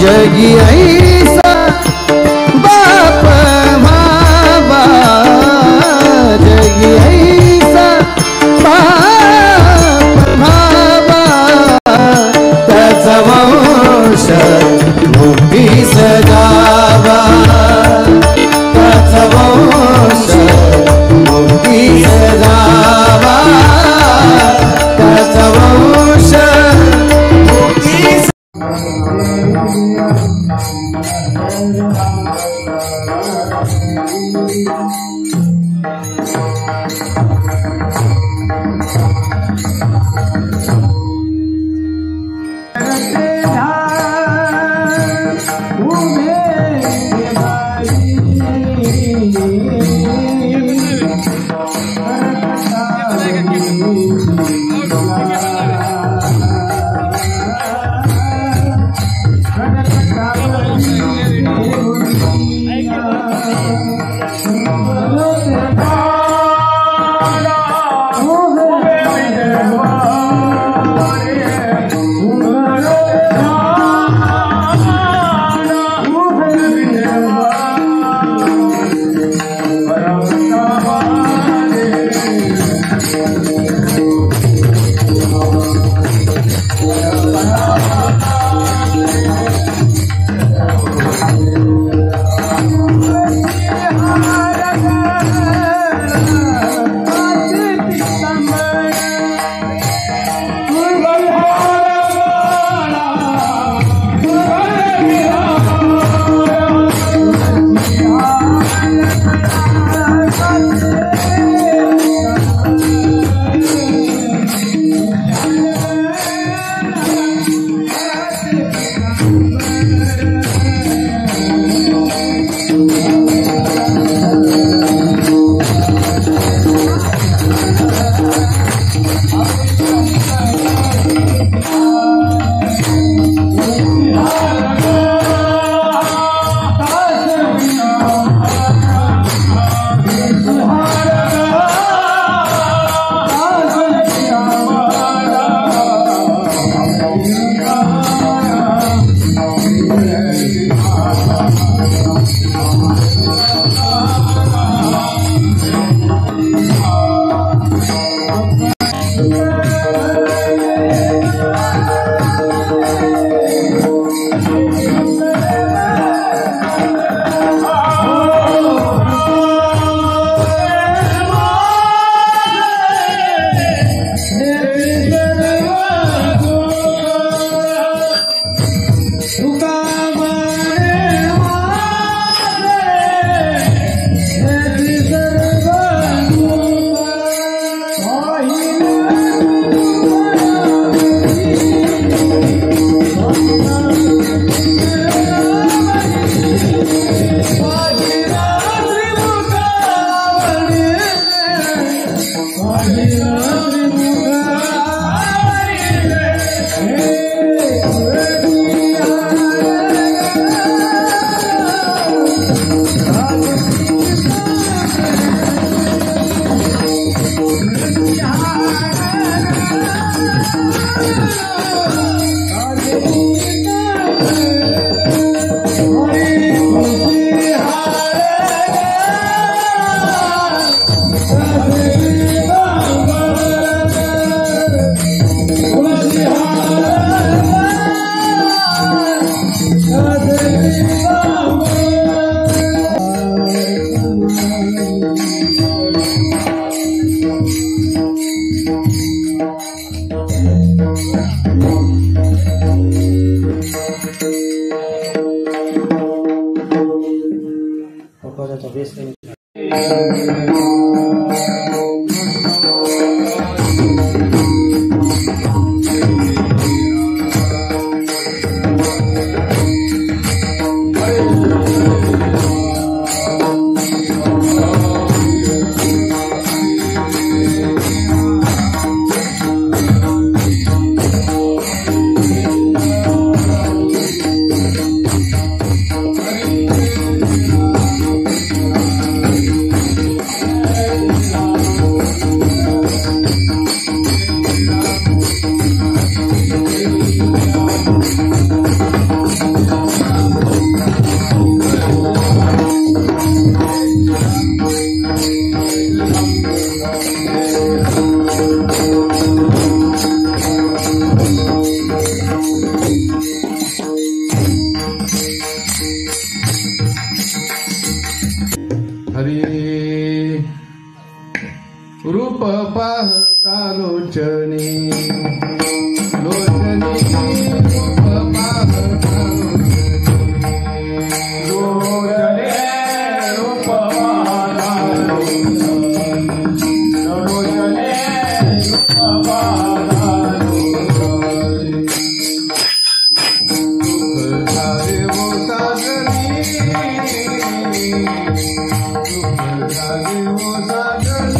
जगी ऐसा बाप भाबा जगी ऐसा बाप भाबा त्याचा वंश मुक्ती सजावा त्याचा वंश मुक्ती सजावा त्याचा वंश मुक्ती रूप पाहता लोचनी लोचनी रूप पाहता लोचनी रूप पाहता लोचनी रूप पाहता दुःख झाले वो साजनी दुःख झाले वो साजनी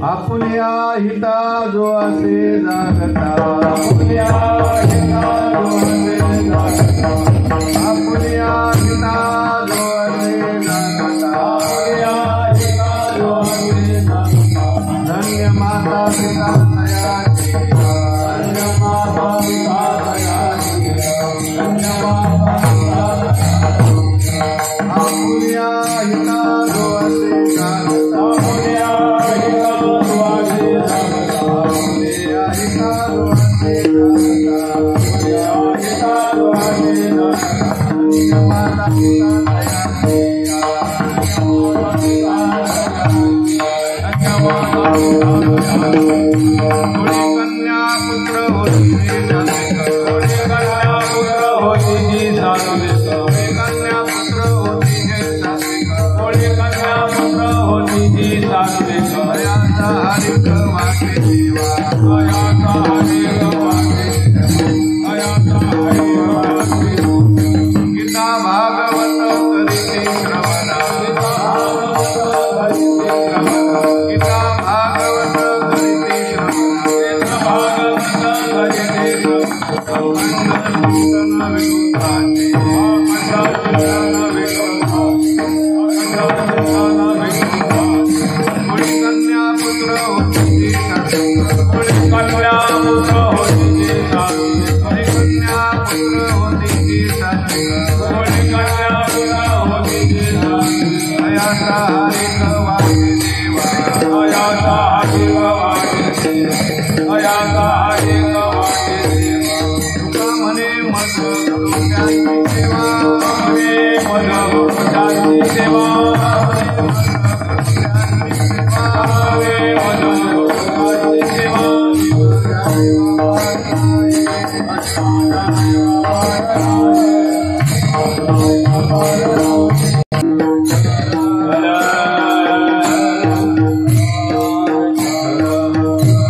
आपुल्या हिता जो असे जागता आपुल्या हिता जो असे जागता आपुल्या हिता जो असे जागता आपुल्या हिता जो असे जागता धन्य माता पिता दयाची धन्य माता पिता दयाची धन्य माता पिता दयाची आपुल्या हिता जो असे जागता आपुल्या माता पिता कन्या पुत्र होती जी सात्विक कन्या पुत्र होती जी सात्विक कन्या पुत्र होती जी सात्विक कन्या पुत्र होती जी सात्विक हयाचा हरिक वाटे देवा हयाचा हरिक वाटे हयाचा हरिक वाटे गीता भागवत करीते श्रवण गीता भागवत करीते कन्या पुत्र होती जी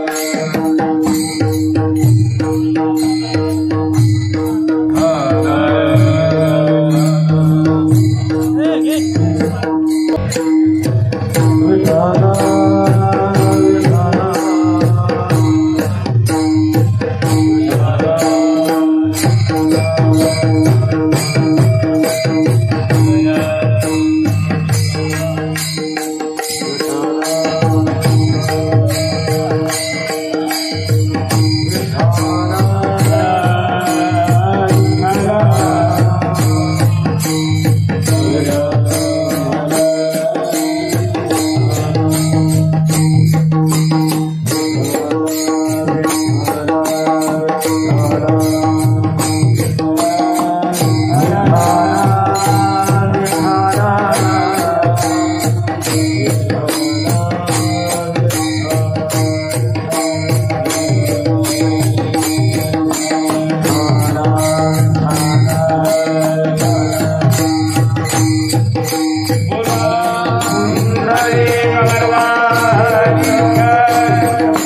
कन्या पुत्र होती जी कन्या पुत्र होती जी कन्या पुत्र होती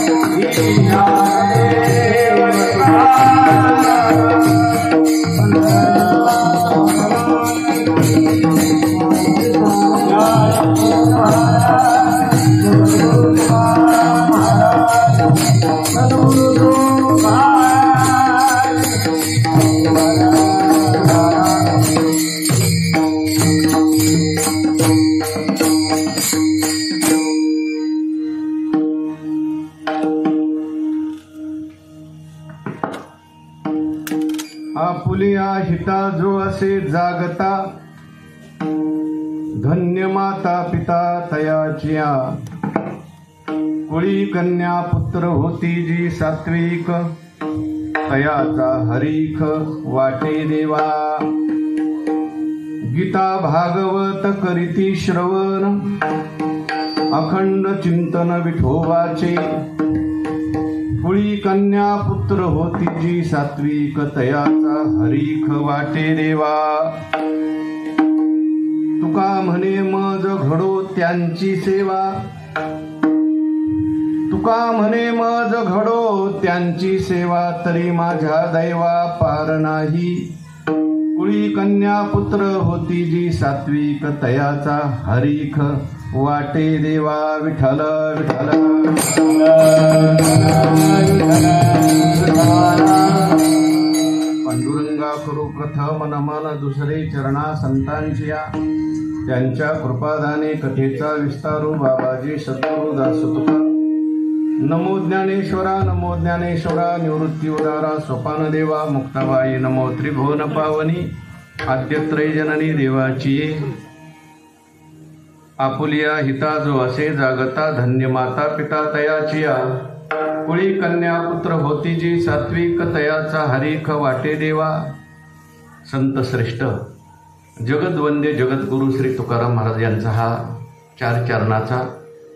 जी हयाचा हरिक वाटे देवा हयाचा हरिक वाटे हयाचा हरिक वाटे देवा तुका म्हणे मज त्यांची सेवा म्हणे मज त्यांची सेवा आपुलिया हिता जो असे जागता धन्य माता पिता तयाचिया कुळी कन्या पुत्र होती जी सात्विक तयाचा हरीख वाटे देवा गीता भागवत करीती श्रवण अखंड चिंतन विठोबाचे कुळी कन्या पुत्र होती जी सात्विक तयाचा हरीख वाटे देवा तुका म्हणे मज घडो त्यांची सेवा तुका म्हणे मज घडो त्यांची सेवा तरी माझ्या दैवा पार नाही कुळी कन्या पुत्र होती जी सात्विक तयाचा हरीख वाटे देवा विठ्ठल विठ्ठल पांडुरंगा करू प्रथम नमन दुसरे चरणा संतांचिया त्यांच्या कृपादाने कथेचा विस्तारू बाबाजी सद्गुरु दास तुका नमो ज्ञानेश्वरा निवृत्ती उदारा सोपान देवा मुक्ताबाई नमो त्रिभुवन पावनी आद्यत्रय जननी देवाची आपुलिया हिता जो असे जागता धन्य माता पिता तयाचिया कुळी कन्या पुत्र होती जी सात्विक तयाचा हरीख वाटे देवा संत श्रेष्ठ जगद्वंद्य जगद्गुरु श्री तुकाराम महाराज यांचा हा 4 चरणाचा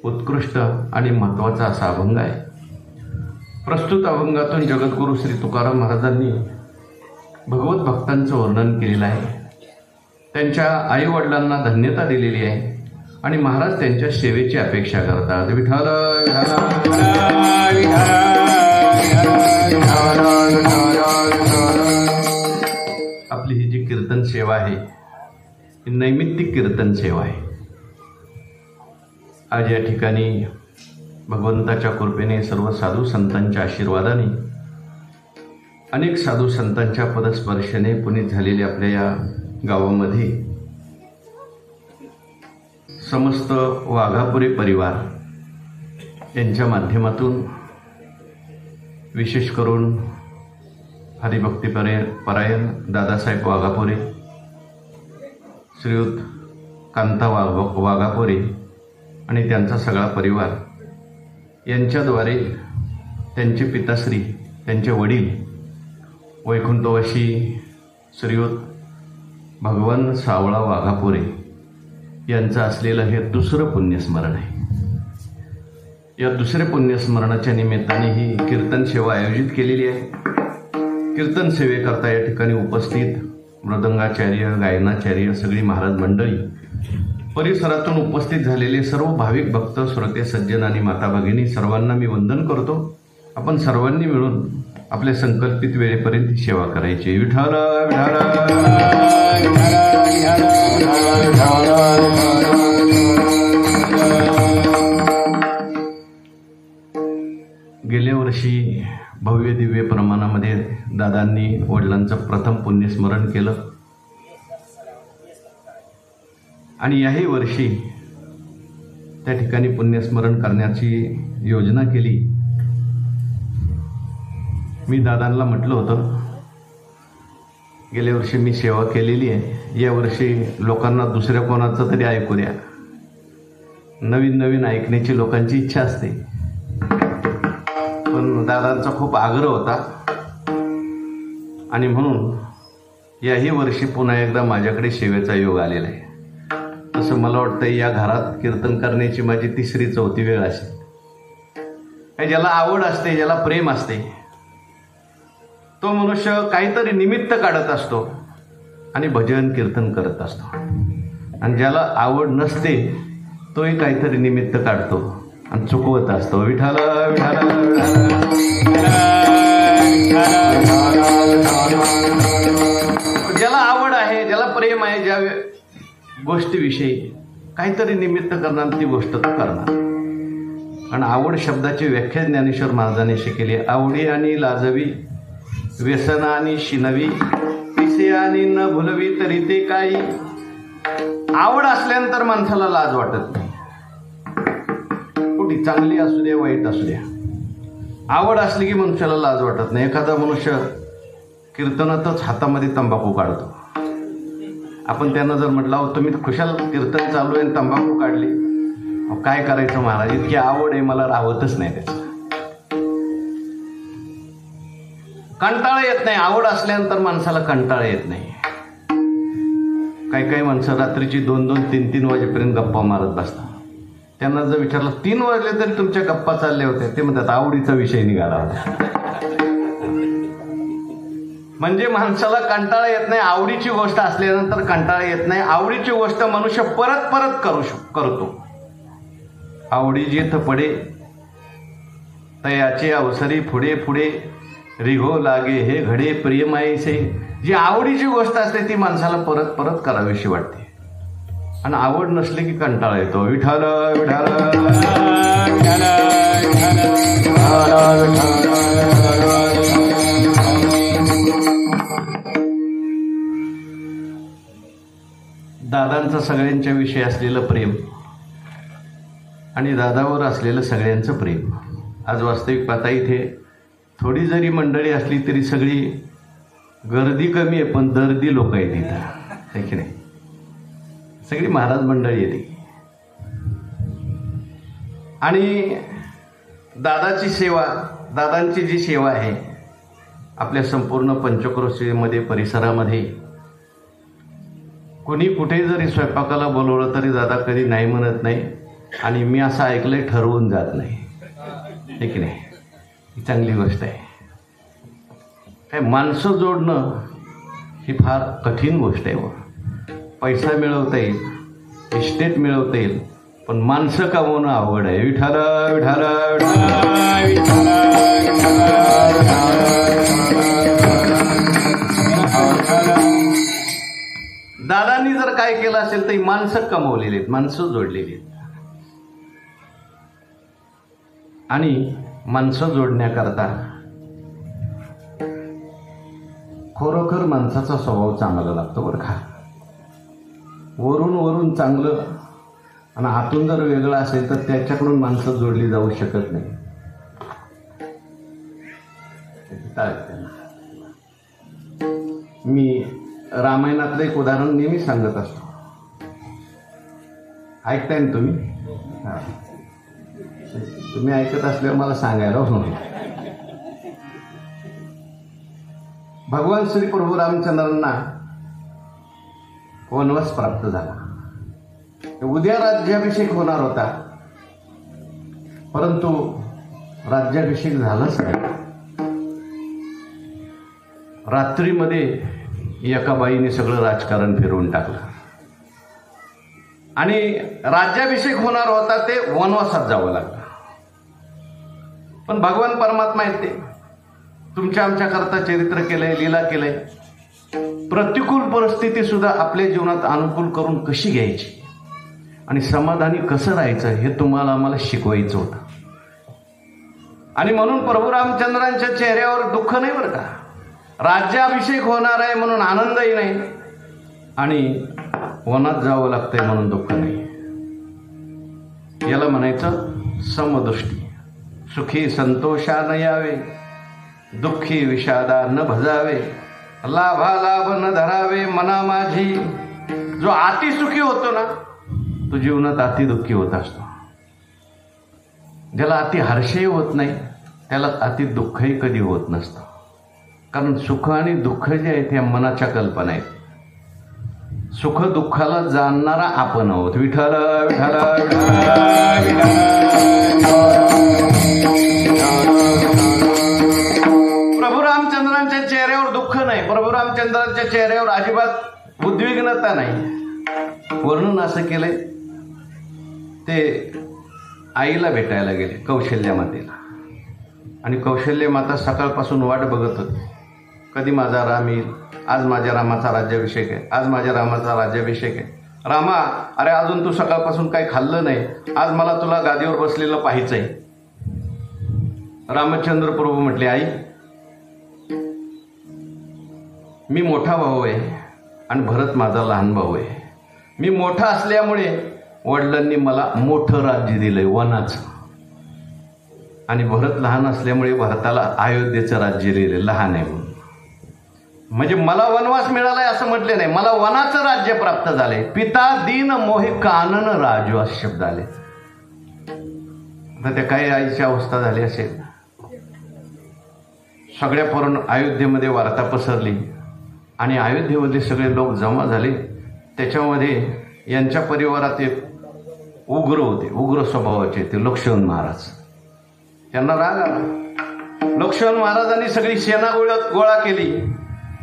उत्कृष्ट आणि महत्त्वाचा असा अभंग आहे. प्रस्तुत अभंगातून जगद्गुरू श्री तुकाराम महाराजांनी भगवत भक्तांचं वर्णन केलेलं आहे. त्यांच्या आईवडिलांना धन्यता दिलेली आहे आणि महाराज त्यांच्या सेवेची अपेक्षा करतात. विठ्ठल आपली ही जी कीर्तन सेवा आहे ही नैमित्तिक कीर्तन सेवा आहे. आज या ठिकाणी भगवंताच्या कृपेने सर्व साधू संतांच्या आशीर्वादाने अनेक साधू संतांच्या पदस्पर्शाने पुनीत झालेल्या आपल्या या गावामध्ये समस्त वाघापुरे परिवार यांच्या माध्यमातून विशेष करून हरिभक्तीपरायण दादासाहेब वाघापुरे, श्रीयुत कांता वाघापुरे आणि त्यांचा सगळा परिवार यांच्याद्वारे त्यांचे पिताश्री, त्यांचे वडील वैकुंठवासी श्रीयुत भगवान सावळा वाघापुरे यांचं असलेलं हे दुसरं पुण्यस्मरण आहे. या दुसऱ्या पुण्यस्मरणाच्या निमित्ताने ही कीर्तन सेवा आयोजित केलेली आहे. कीर्तन सेवेकरता या ठिकाणी उपस्थित मृदंगाचार्य, गायनाचार्य, सगळी महाराज मंडळी, परिसरातून उपस्थित झालेले सर्व भाविक भक्त, श्रोते, सज्जन आणि माता भगिनी सर्वांना मी वंदन करतो. आपण सर्वांनी मिळून आपल्या संकल्पित वेळेपर्यंत सेवा करायची. विठ्ठल गेल्या वर्षी भव्य दिव्य प्रमाणामध्ये दादांनी वडिलांचं प्रथम पुण्यस्मरण केलं आणि याही वर्षी त्या ठिकाणी पुण्यस्मरण करण्याची योजना केली. मी दादांना म्हटलं होतं, गेल्या वर्षी मी सेवा केलेली आहे, यावर्षी लोकांना दुसऱ्या कोणाचं तरी ऐकू द्या. नवीन नवीन ऐकण्याची लोकांची इच्छा असते, पण दादांचा खूप आग्रह होता आणि म्हणून याही वर्षी पुन्हा एकदा माझ्याकडे सेवेचा योग आलेला आहे. तसं मला वाटतं या घरात कीर्तन करण्याची माझी 3री-4थी वेळ असेल. ज्याला आवड असते, ज्याला प्रेम असते, तो मनुष्य काहीतरी निमित्त काढत असतो आणि भजन कीर्तन करत असतो. आणि ज्याला आवड नसते तोही काहीतरी निमित्त काढतो आणि चुकवत असतो. विठ्ठल ज्याला आवड आहे, ज्याला प्रेम आहे, ज्या गोष्टीविषयी काहीतरी निमित्त करणार ती गोष्ट तो करणार. आणि आवड शब्दाची व्याख्या ज्ञानेश्वर महाराजांनी शिकली. आवडी आणि लाजवी, व्यसना आणि शिनवी, पिसे आणि न भुलवी तरी ते काही. आवड असल्यानंतर माणसाला लाज वाटत नाही. कुठे चांगली असू द्या, वाईट असू द्या, आवड असली की मनुष्याला लाज वाटत नाही. एखादा मनुष्य कीर्तनातच हातामध्ये तंबाखू काढतो. आपण त्यांना जर म्हटलं, अहो तुम्ही खुशाल कीर्तन चालू आहे तंबाखू काढली, काय करायचं महाराज, इतकी आवड आहे मला राहतच नाही. त्याचं कंटाळा येत नाही. आवड असल्यानंतर माणसाला कंटाळा येत नाही. काही माणसं रात्रीची 2-2, 3-3 वाजेपर्यंत गप्पा मारत बसतात. त्यांना जर विचारलं 3 वाजले तरी तुमच्या गप्पा चालल्या होत्या, ते म्हणतात आवडीचा विषय निघाला होता. म्हणजे माणसाला कंटाळा येत नाही. आवडीची गोष्ट असल्यानंतर कंटाळा येत नाही. आवडीची गोष्ट मनुष्य परत परत करतो. आवडी जेथ पडे तयाचे अवसरी पुढे पुढे रिघो लागे हे घडे प्रियमाईसे. जी आवडीची गोष्ट असते ती माणसाला परत परत करावीशी वाटते आणि आवड नसली की कंटाळा येतो. विठ्ठल दादांचं सगळ्यांच्या विषयी असलेलं प्रेम आणि दादावर असलेलं सगळ्यांचं प्रेम. आज वास्तविक पाहता इथे थोडी जरी मंडळी असली तरी सगळी गर्दी कमी आहे, पण दर्दी लोक आहेत इथं, आहे की नाही. सगळी महाराज मंडळी येते आणि दादाची सेवा, दादांची जी सेवा आहे आपल्या संपूर्ण पंचक्रोशीमध्ये, परिसरामध्ये कुणी कुठे जरी स्वयंपाकाला बोलवलं तरी दादा कधी नाही म्हणत नाही. आणि मी असं ऐकलंय ठरवून जात नाही, हे की नाही? ही चांगली गोष्ट आहे. काय माणसं जोडणं ही फार कठीण गोष्ट आहे. पैसा मिळवता येईल, इस्टेट मिळवता येईल, पण माणसं कमवणं अवघड आहे. विठाल विठाल दादांनी जर काय केलं असेल तर माणसं कमवलेली आहेत, माणसं जोडलेली आहेत. आणि माणसं जोडण्याकरता खरोखर माणसाचा स्वभाव चांगला लागतो बरं का. वरून वरून चांगलं आणि आतून जर वेगळं असेल तर त्याच्याकडून माणसं जोडली जाऊ शकत नाही. मी रामायणातलं एक उदाहरण नेहमी सांगत असतो. ऐकताय ना तुम्ही? तुम्ही ऐकत असल्यावर मला सांगायला म्हणून. भगवान श्री प्रभू रामचंद्रांना वनवास प्राप्त झाला. उद्या राज्याभिषेक होणार होता, परंतु राज्याभिषेक झालाच नाही. रात्रीमध्ये एका बाईने सगळं राजकारण फिरवून टाकलं आणि राज्याभिषेक होणार होता ते वनवासात जावं लागलं. पण भगवान परमात्मा आहेत, ते तुमच्या आमच्याकरता चरित्र केलंय, लीला केलंय. प्रतिकूल परिस्थिती सुद्धा आपल्या जीवनात अनुकूल करून कशी घ्यायची आणि समाधानी कसं राहायचं हे तुम्हाला आम्हाला शिकवायचं होतं. आणि म्हणून प्रभू रामचंद्रांच्या चेहऱ्यावर दुःख नाही बरं का. राज्याभिषेक होणार आहे म्हणून आनंदही नाही आणि वनात जावं लागतंय म्हणून दुःख नाही. याला म्हणायचं समदृष्टी. सुखी संतोषा न यावे, दुःखी विषादा न भजावे, लाभा लाभ न धरावे मना माझी. जो अति सुखी होतो ना तो जीवनात अति दुःखी होत असतो. ज्याला अति हर्षही होत नाही त्याला अति दुःखही कधी होत नसतं. कारण सुख आणि दुःख जे आहेत ह्या मनाच्या कल्पना आहेत. सुख दुःखाला जाणणारा आपण आहोत. विठ्ठल विठ्ठल प्रभू रामचंद्रांच्या चेहऱ्यावर दुःख नाही, प्रभू रामचंद्रांच्या चेहऱ्यावर अजिबात उद्विग्नता नाही. वर्णन असं केलंय, ते आईला भेटायला गेले कौशल्या मातेला आणि कौशल्य माता सकाळपासून वाट बघत होती, कधी माझा राम येईल. आज माझ्या रामाचा राज्याभिषेक आहे, आज माझ्या रामाचा राज्याभिषेक आहे. रामा, अरे अजून तू सकाळपासून काही खाल्लं नाही, आज मला तुला गादीवर बसलेलं पाहायचंय. रामचंद्र प्रभू म्हटले, आई मी मोठा भाऊ आहे आणि भरत माझा लहान भाऊ आहे. मी मोठा असल्यामुळे वडिलांनी मला मोठं राज्य दिलंय वनाचं, आणि भरत लहान असल्यामुळे भरताला अयोध्येचं राज्य दिले लहान आहे म्हणून. म्हणजे मला वनवास मिळालाय असं म्हटले नाही, मला वनाचं राज्य प्राप्त झालंय. पिता दीन मोहे कानन राजू असे शब्द आले. आता त्या काही आईची अवस्था झाली असेल. सगळ्या पूर्ण अयोध्येमध्ये वार्ता पसरली आणि अयोध्येमध्ये सगळे लोक जमा झाले. त्याच्यामध्ये यांच्या परिवारात एक उग्र होते, उग्र स्वभावाचे ते लक्ष्मण महाराज. त्यांना राग आला. लक्ष्मण महाराजांनी सगळी सेना गोळा केली.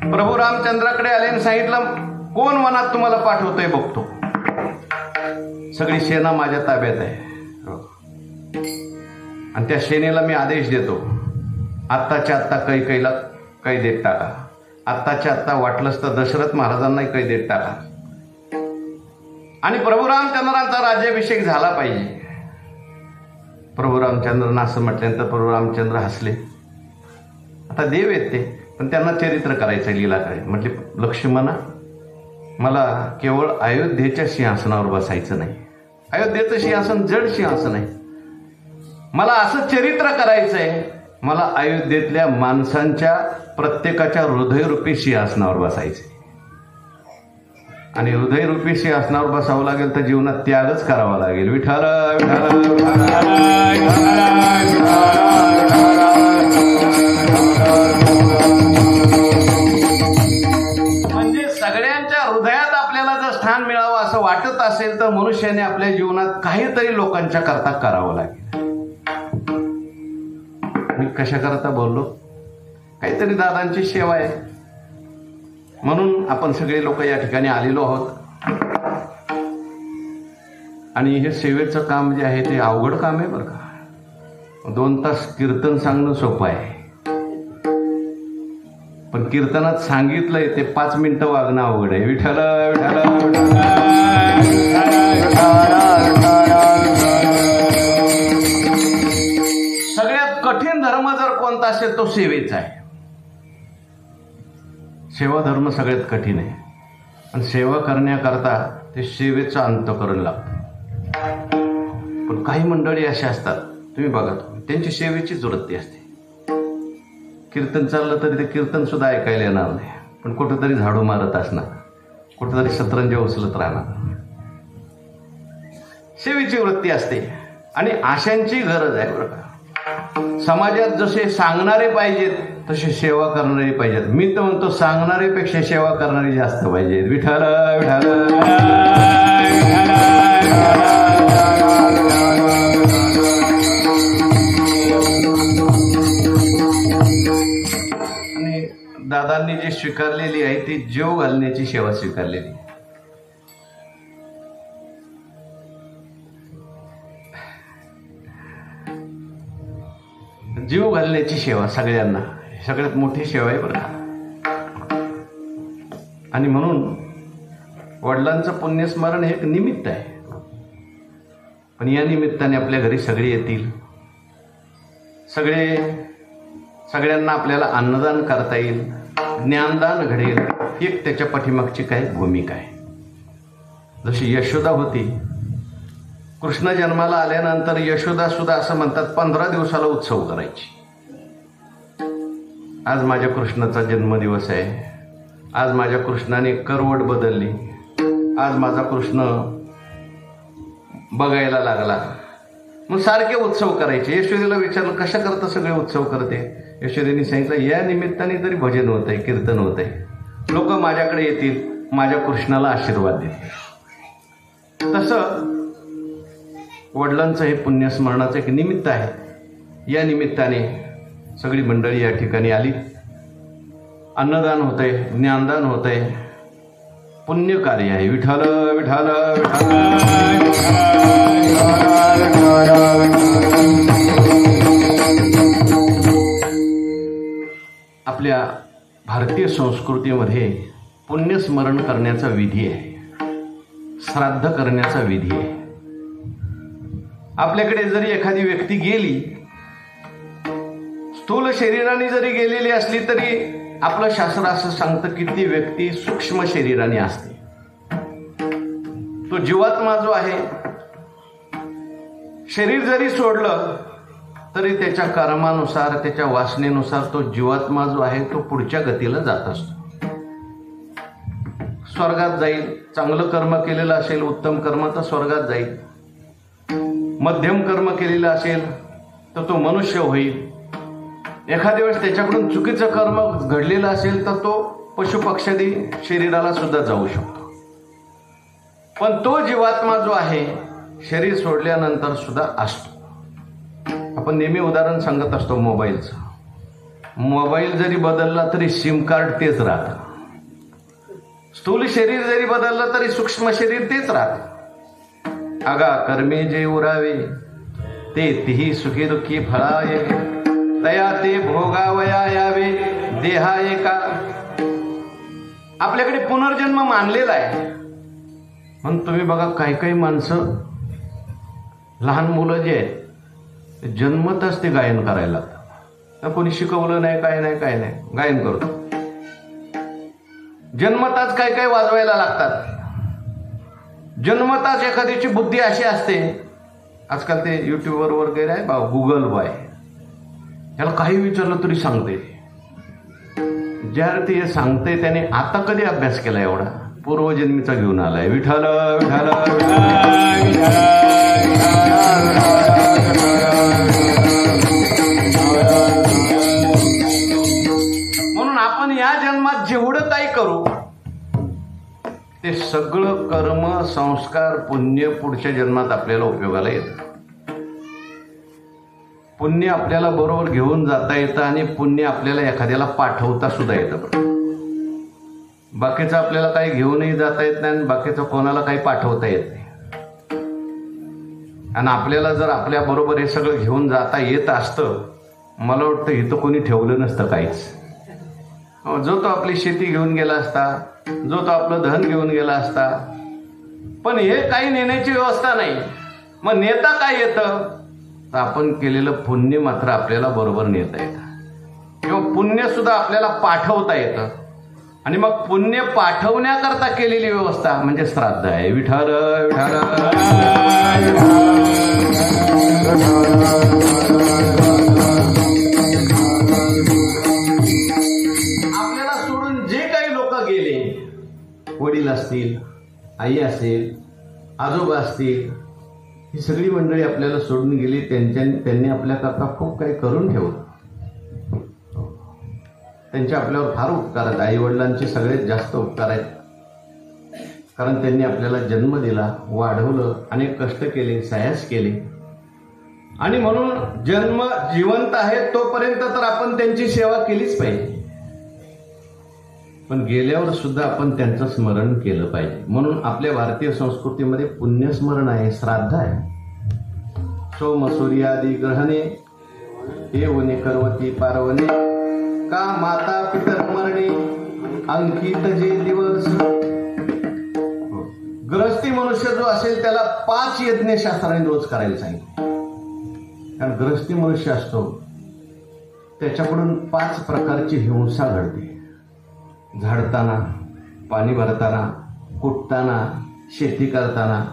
प्रभू रामचंद्राकडे आले आणि सांगितलं, कोण वनात तुम्हाला पाठवतोय बघतो. सगळी सेना माझ्या ताब्यात आहे आणि त्या सेनेला मी आदेश देतो, आत्ताच्या आत्ता कैकेयीला कैदेत टाका. आत्ताच्या आत्ता वाटलंच तर दशरथ महाराजांनाही कैदेत टाका आणि प्रभू रामचंद्रांचा राज्याभिषेक झाला पाहिजे. प्रभू रामचंद्रांना असं म्हटल्यानंतर प्रभू रामचंद्र हसले. आता देव आहेत ते, पण त्यांना चरित्र करायचं, लीला करायची. म्हटले, लक्ष्मणा, मला केवळ अयोध्येच्या सिंहासनावर बसायचं नाही. अयोध्येचं सिंहासन जड सिंहासन आहे. मला असं चरित्र करायचं आहे, मला अयोध्येतल्या माणसांच्या प्रत्येकाच्या हृदयरूपी सिंहासनावर बसायचं. आणि हृदयरूपी सिंहासनावर बसावं लागेल तर जीवनात त्यागच करावा लागेल. विठ्ठल म्हणजे सगळ्यांच्या हृदयात आपल्याला जर स्थान मिळावं असं वाटत असेल तर मनुष्याने आपल्या जीवनात काहीतरी लोकांच्या करता करावं लागेल. मी कशा करता बोललो? काहीतरी दादांची सेवा आहे म्हणून आपण सगळे लोक या ठिकाणी आलेलो आहोत. आणि हे सेवेचं काम जे आहे ते अवघड काम आहे बरं का. 2 तास कीर्तन सांगणं सोपं आहे, पण कीर्तनात सांगितलंय ते 5 मिनिटं वागणं अवघड आहे. विठ्ठल विठ्ठल. सगळ्यात कठीण धर्म जर कोणता असेल तो सेवेचा आहे. सेवा धर्म सगळ्यात कठीण आहे आणि सेवा करण्याकरता ते सेवेचं अंतःकरण लागतं. पण काही मंडळी अशी असतात, तुम्ही बघा, त्यांची सेवेचीच वृत्ती असते. कीर्तन चाललं तरी ते कीर्तन सुद्धा ऐकायला येणार नाही, पण कुठंतरी झाडू मारत असणार, कुठंतरी शतरंज उचलत राहणार. सेवेची वृत्ती असते आणि आशांची गरज आहे बरं का. समाजात जसे सांगणारे पाहिजेत तसे सेवा करणारे पाहिजेत. मी तर म्हणतो सांगणारेपेक्षा सेवा करणारे जास्त पाहिजेत. विठ्ठल विठ्ठल. आणि दादांनी जी स्वीकारलेली आहे ती जीव घालण्याची सेवा स्वीकारलेली. जीव घालण्याची सेवा सगळ्यांना सगळ्यात मोठी सेवा आहे बरं का. आणि म्हणून वडिलांचं पुण्यस्मरण हे एक निमित्त आहे, पण या निमित्ताने आपल्या घरी सगळे येतील, सगळ्यांना आपल्याला अन्नदान करता येईल, ज्ञानदान घडेल. एक त्याच्या पाठीमागची काय भूमिका आहे. जशी यशोदा होती, कृष्ण जन्माला आल्यानंतर यशोदा सुद्धा असं म्हणतात 15 दिवसाला उत्सव करायची. आज माझ्या कृष्णाचा जन्मदिवस आहे, आज माझ्या कृष्णाने करवट बदलली, आज माझा कृष्ण बघायला लागला, मग सारखे उत्सव करायचे. यशोदेला विचारलं कशा करता सगळे उत्सव करते. यशोदेने सांगितलं या निमित्ताने तरी भजन होत आहे, कीर्तन होत आहे, लोक माझ्याकडे येतील, माझ्या कृष्णाला आशीर्वाद देतील. तसं वडिलांचं हे पुण्यस्मरणाचं एक निमित्त आहे. या निमित्ताने सगळी मंडळी या ठिकाणी आली. अन्नदान होतंय, ज्ञानदान होतंय, पुण्य कार्य आहे. विठ्ठल विठ्ठल आपल्या भारतीय संस्कृतीमध्ये पुण्यस्मरण करण्याचा विधी आहे, श्राद्ध करण्याचा विधी आहे. आपल्याकडे जरी एखादी व्यक्ती गेली, स्थूल शरीराने जरी गेलेली असली तरी आपलं शास्त्र असं सांगतं की ती व्यक्ती सूक्ष्म शरीराने असते. तो जीवात्मा जो आहे, शरीर जरी सोडलं तरी त्याच्या कर्मानुसार, त्याच्या वासनेनुसार तो जीवात्मा जो आहे तो पुढच्या गतीला जात असतो. स्वर्गात जाईल, चांगलं कर्म केलेलं असेल, उत्तम कर्म, तर स्वर्गात जाईल. मध्यम कर्म केलेलं असेल तर तो मनुष्य होईल. एखाद्या वेळेस त्याच्याकडून चुकीचं कर्म घडलेलं असेल तर तो पशुपक्षादी शरीराला सुद्धा जाऊ शकतो. पण तो जीवात्मा जो आहे शरीर सोडल्यानंतर सुद्धा असतो. आपण नेहमी उदाहरण सांगत असतो मोबाईलचं. मोबाईल जरी बदलला तरी सिम कार्ड तेच राहतं. स्थूल शरीर जरी बदललं तरी सूक्ष्म शरीर तेच राहतं. आगा कर्मे जे उरावे ते तिही सुखी दुःखी फळावे, तया ते भोगावया यावे देहा एका. आपल्याकडे पुनर्जन्म मानलेला आहे. म्हणून तुम्ही बघा काही माणसं, लहान मुलं जे आहेत जन्मतच ते गायन करायला लागतात. कोणी शिकवलं नाही, काय नाही, गायन करतो. जन्मताच काय वाजवायला लागतात. जन्मताच एखाद्याची बुद्धी अशी असते. आजकाल ते युट्यूबवर वगैरे आहे बा, गुगल बॉय, याला काही विचारलं तरी सांगते. ज्याला ते सांगते त्याने आता कधी अभ्यास केला एवढा, पूर्वजन्मीचा घेऊन आलाय. विठ्ठल विठ्ठल. म्हणून आपण या जन्मात जेवढं काही करू ते सगळं कर्म संस्कार पुण्य पुढच्या जन्मात आपल्याला उपयोगाला येतं. पुण्य आपल्याला बरोबर घेऊन जाता येतं आणि पुण्य आपल्याला एखाद्याला पाठवता सुद्धा येतं. बाकीचं आपल्याला काही घेऊनही जाता येत नाही आणि बाकीचं कोणाला काही पाठवता येत नाही. आणि आपल्याला जर आपल्या बरोबर हे सगळं घेऊन जाता येत असतं, मला वाटतं इथं कोणी ठेवलं नसतं काहीच. जो तो आपली शेती घेऊन गेला असता, जो तो आपलं धन घेऊन गेला असता, पण हे काही नेण्याची व्यवस्था नाही. मग नेता काय येतं तर आपण केलेलं पुण्य मात्र आपल्याला बरोबर नेता येतं किंवा पुण्य सुद्धा आपल्याला पाठवता येतं. आणि मग पुण्य पाठवण्याकरता केलेली व्यवस्था म्हणजे श्राद्ध आहे. विठ्ठल विठ्ठल. आपल्याला सोडून जे काही लोक गेले, वडील असतील, आई असेल, आजोबा असतील, ही सगळी मंडळी आपल्याला सोडून गेली. त्यांनी आपल्याकरता खूप काही करून ठेवलं. त्यांचे आपल्यावर फार उपकार आहेत. आई वडिलांचे सगळ्यात जास्त उपकार आहेत, कारण त्यांनी आपल्याला जन्म दिला, वाढवलं, अनेक कष्ट केले, साहस केले. आणि म्हणून जन्म जिवंत आहे तोपर्यंत तर आपण त्यांची सेवा केलीच पाहिजे, पण गेल्यावर सुद्धा आपण त्यांचं स्मरण केलं पाहिजे. म्हणून आपल्या भारतीय संस्कृतीमध्ये पुण्यस्मरण आहे, श्राद्ध आहे. सोम सूर्यादी ग्रहणे येऊने करवती पार्वणे, का माता पितर मरणे अंकित जे दिवस. ग्रहस्थी मनुष्य जो असेल त्याला 5 यज्ञशास्त्राने रोज करायला सांगितले. कारण ग्रहस्थी मनुष्य असतो त्याच्याकडून 5 प्रकारची हिंसा घडते. झाडताना, पाणी भरताना, कुटताना, शेती करताना.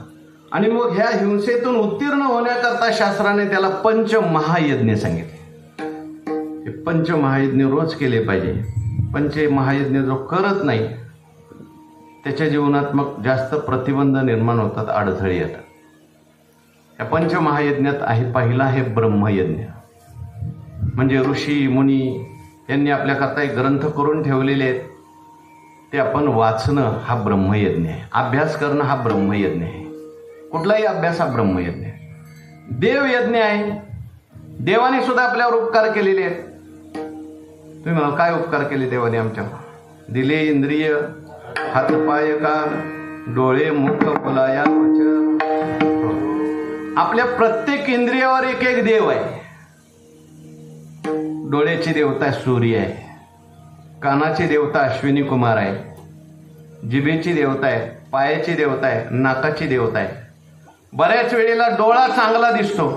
आणि मग ह्या हिंसेतून उत्तीर्ण होण्याकरता शास्त्राने त्याला पंचमहायज्ञ सांगितले. हे पंचमहायज्ञ रोज केले पाहिजे. पंचमहायज्ञ जो करत नाही त्याच्या जीवनात मग जास्त प्रतिबंध निर्माण होतात, अडथळे येतात. या पंचमहायज्ञात आहे पहिला आहे ब्रह्मयज्ञ. म्हणजे ऋषी मुनी यांनी आपल्याकरता एक ग्रंथ करून ठेवलेले आहेत, ते आपण वाचणं हा ब्रह्मयज्ञ आहे. अभ्यास करणं हा ब्रह्मयज्ञ आहे. कुठलाही अभ्यास हा ब्रह्मयज्ञ आहे. देवयज्ञ आहे. देवाने सुद्धा आपल्यावर उपकार केलेले आहेत. तुम्ही मला काय उपकार केले देवाने आमच्यावर? दिले इंद्रिय, हातपाय कान, डोळे मुख बोलाया वचन. आपल्या प्रत्येक इंद्रियावर एक एक देव आहे. डोळ्याची देवता सूर्य आहे, कानाची देवता अश्विनी कुमार आहे, जिभेची देवता आहे, पायाची देवता आहे, नाकाची देवता आहे. बऱ्याच वेळेला डोळा चांगला दिसतो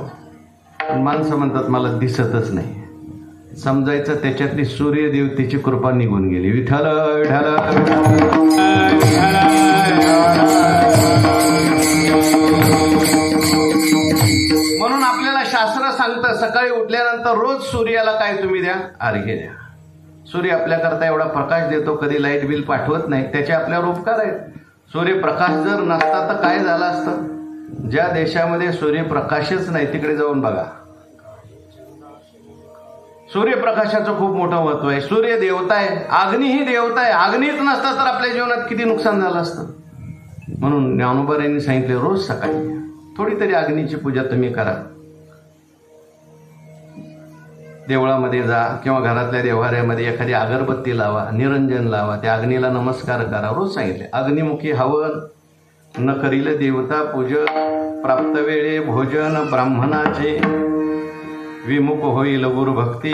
पण माणसं म्हणतात मला दिसतच नाही. समजायचं त्याच्यातली सूर्य देवतेची कृपा निघून गेली. विठ्ठल विठ्ठल. म्हणून आपल्याला शास्त्र सांगतं सकाळी उठल्यानंतर रोज सूर्याला काय तुम्ही द्या? अर्घ्य द्या. सूर्य आपल्याकरता एवढा प्रकाश देतो, कधी लाईट बिल पाठवत नाही, त्याचे आपल्यावर उपकार आहेत. सूर्यप्रकाश जर नसता तर काय झालं असतं? ज्या देशामध्ये सूर्यप्रकाशच नाही तिकडे जाऊन बघा. सूर्यप्रकाशाचं खूप मोठं महत्व आहे. सूर्य देवता आहे, अग्नी ही देवता आहे. अग्नीच नसता तर आपल्या जीवनात किती नुकसान झालं असतं. म्हणून ज्ञानोबा यांनी सांगितले रोज सकाळी थोडी तरी अग्नीची पूजा तुम्ही करा. देवळामध्ये जा किंवा घरातल्या देवाऱ्यामध्ये एखादी अगरबत्ती लावा, निरंजन लावा, त्या अग्नीला नमस्कार करा. रोज सांगितले. अग्निमुखी हवन न करील देवता पूजन, प्राप्त वेळे भोजन ब्राह्मणाचे, विमुख होईल गुरुभक्ती,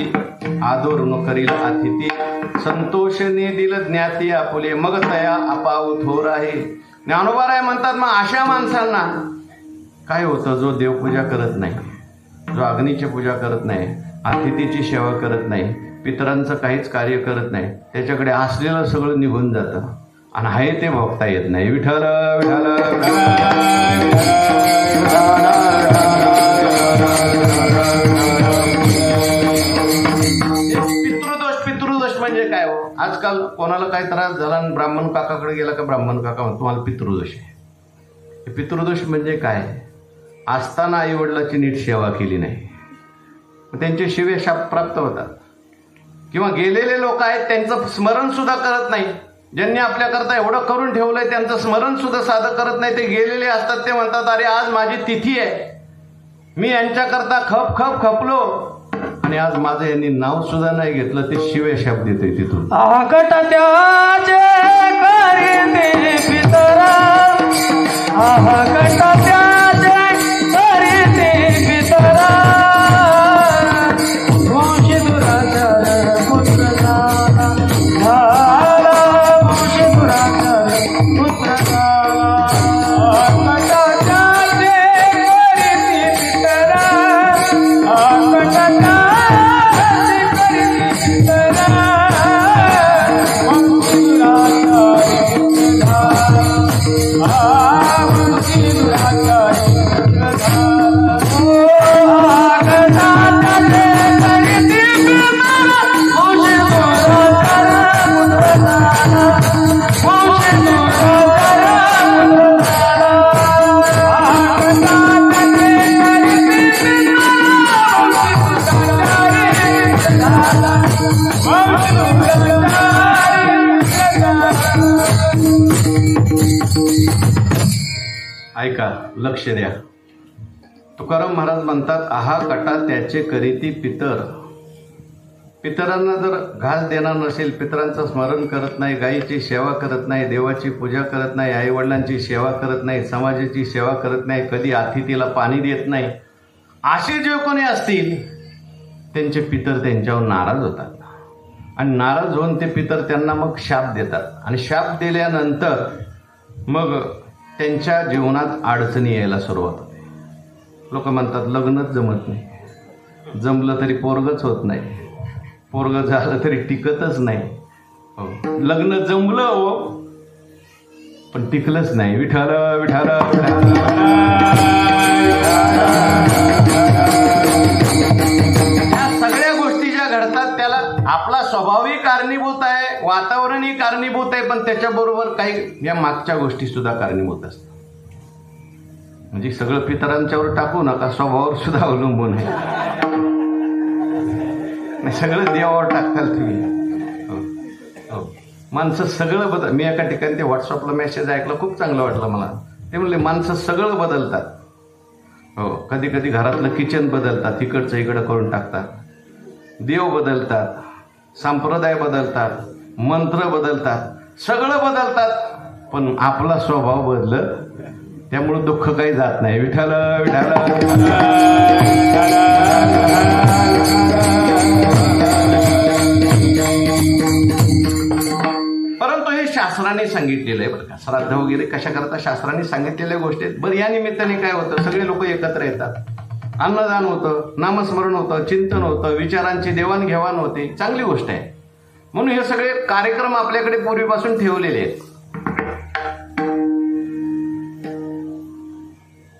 आदर न करील अतिथी, संतोषने दिल ज्ञाती आपुले, मग तया अपाव थोर आहे. ज्ञानोबाराय म्हणतात मग अशा माणसांना काय होतं? जो देवपूजा करत नाही, जो अग्नीची पूजा करत नाही, अतिथीची सेवा करत नाही, पितरांचं काहीच कार्य करत नाही, त्याच्याकडे असलेलं सगळं निघून जातं आणि आहे ते भोगता येत नाही. विठ्ठल विठ्ठल. पितृदोष म्हणजे काय हो? आजकाल कोणाला काही त्रास झाला आणि ब्राह्मण काकाकडे गेला का ब्राह्मण काका म्हणतो तुम्हाला पितृदोष आहे. पितृदोष म्हणजे काय? असताना आई वडिलाची नीट सेवा केली नाही, त्यांचे शिवे शाप प्राप्त होतात. किंवा गेलेले लोक आहेत त्यांचं स्मरण सुद्धा करत नाही, ज्यांनी आपल्याकरता एवढं करून ठेवलंय त्यांचं स्मरण सुद्धा साधं करत नाही, ते गेलेले असतात. ते म्हणतात अरे आज माझी तिथी आहे, मी यांच्याकरता खप खप खपलो आणि आज माझं यांनी नाव सुद्धा नाही घेतलं. ते शिवे शब्द येते तिथून. ऐका, लक्ष द्या. तुकाराम महाराज म्हणतात आहा कटा त्याचे करीती पितर. पितरांना जर घास देणार नसेल, पितरांचं स्मरण करत नाही, गायीची सेवा करत नाही, देवाची पूजा करत नाही, आईवडिलांची सेवा करत नाही, समाजाची सेवा करत नाही, कधी अतिथीला पाणी देत नाही, असे जे कोणी असतील त्यांचे पितर त्यांच्यावर नाराज होतात. आणि नाराज होऊन ते पितर त्यांना मग शाप देतात. आणि शाप दिल्यानंतर मग त्यांच्या जीवनात अडचणी यायला सुरुवात होते. लोक म्हणतात लग्नच जमत नाही, जमलं तरी पोरगच होत नाही, पोरग झालं तरी टिकतच नाही. लग्न जमलं हो पण टिकलंच नाही. विठाल विठाल या सगळ्या गोष्टी ज्या घडतात त्याला आपला स्वभावही कारणीभूत आहे, वातावरणही कारणीभूत आहे, पण त्याच्याबरोबर काही या मागच्या गोष्टी सुद्धा कारणीभूत असतात. म्हणजे सगळं पितरांच्यावर टाकू नका, स्वभावावर सुद्धा अवलंबून आहे. सगळं देवावर टाकाल तुम्ही. माणसं सगळं बदल. मी एका ठिकाणी ते व्हॉट्सअपला मेसेज ऐकला, खूप चांगलं वाटलं मला. ते म्हणले माणसं सगळं बदलतात. हो, कधी कधी घरातलं किचन बदलतात, इकडचं इकडं करून टाकतात, देव बदलतात, संप्रदाय बदलतात, मंत्र बदलतात, सगळं बदलतात, पण आपला स्वभाव बदलत त्यामुळे दुःख काही जात नाही. विठाल विठाल. परंतु हे शास्त्राने सांगितलेलं आहे बरं का. श्राद्ध वगैरे कशा करता शास्त्राने सांगितलेल्या गोष्टी आहेत. बरं, या निमित्ताने काय होतं, सगळे लोक एकत्र येतात, अन्नदान होतं, नामस्मरण होतं, चिंतन होतं, विचारांची देवाणघेवाण होते, चांगली गोष्ट आहे. म्हणून हे सगळे कार्यक्रम आपल्याकडे पूर्वीपासून ठेवलेले आहेत.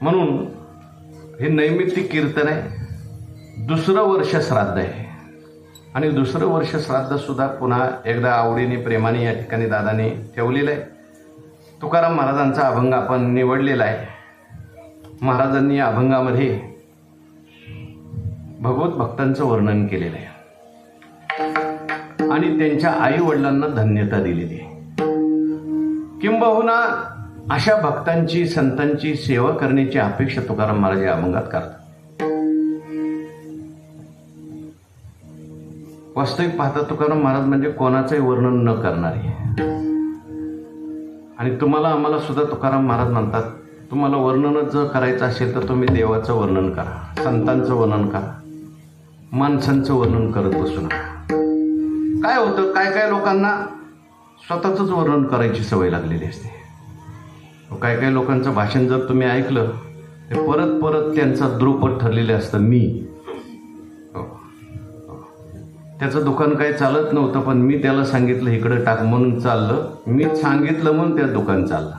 म्हणून हे नैमित्तिक कीर्तन आहे. दुसरं वर्ष श्राद्ध आहे आणि दुसरं वर्ष श्राद्ध सुद्धा पुन्हा एकदा आवडीने प्रेमाने या ठिकाणी दादाने ठेवलेलं आहे. तुकाराम महाराजांचा अभंग आपण निवडलेला आहे. महाराजांनी या अभंगामध्ये भगवत भक्तांचं वर्णन केलेलं आहे आणि त्यांच्या आई वडिलांना धन्यता दिलेली आहे. किंबहुना अशा भक्तांची संतांची सेवा करण्याची अपेक्षा तुकाराम महाराज या अभंगात करतात. वास्तविक पाहता तुकाराम महाराज म्हणजे कोणाचंही वर्णन न करणारे. आणि तुम्हाला आम्हाला सुद्धा तुकाराम महाराज म्हणतात तुम्हाला वर्णनच जर करायचं असेल तर तुम्ही देवाचं वर्णन करा, संतांचं वर्णन करा, माणसांचं वर्णन करत बसू नका. काय होतं, काय काय लोकांना स्वतःचंच वर्णन करायची सवय लागलेली असते. काय काय लोकांचं भाषण जर तुम्ही ऐकलं ते परत परत त्यांचा द्रुपद ठरलेलं असतं मी. त्याचं दुकान काही चालत नव्हतं पण मी त्याला सांगितलं इकडं टाक म्हणून चाललं, मी सांगितलं म्हणून त्या दुकान चाललं.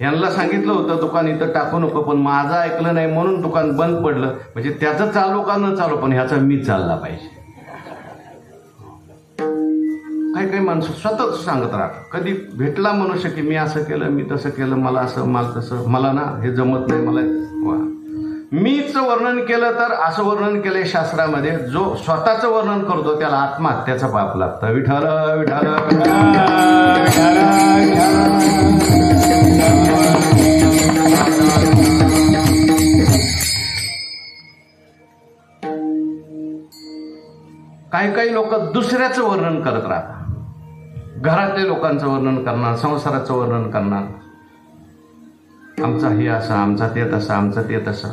यांना सांगितलं होतं दुकान इथं टाकू नको पण माझं ऐकलं नाही म्हणून दुकान बंद पडलं. म्हणजे त्याचं चालू का न चालू पण ह्याचा मी चालला पाहिजे. काही काही माणसं स्वतःच सांगत राहतात. कधी भेटला मनुष्य की मी असं केलं, मी तसं केलं, मला असं, मला तसं, मला ना हे जमत नाही, मला वा मीच वर्णन केलं तर असं वर्णन केलंय शास्त्रामध्ये, जो स्वतःचं वर्णन करतो त्याला आत्महत्याचं पाप लागतं. विठ्ठल विठ्ठल काही लोक दुसऱ्याचं वर्णन करत राहतात. घरातल्या लोकांचं वर्णन करणार, संसाराचं वर्णन करणार, आमचा हे असा, आमचा ते तसा, आमचं ते तसं.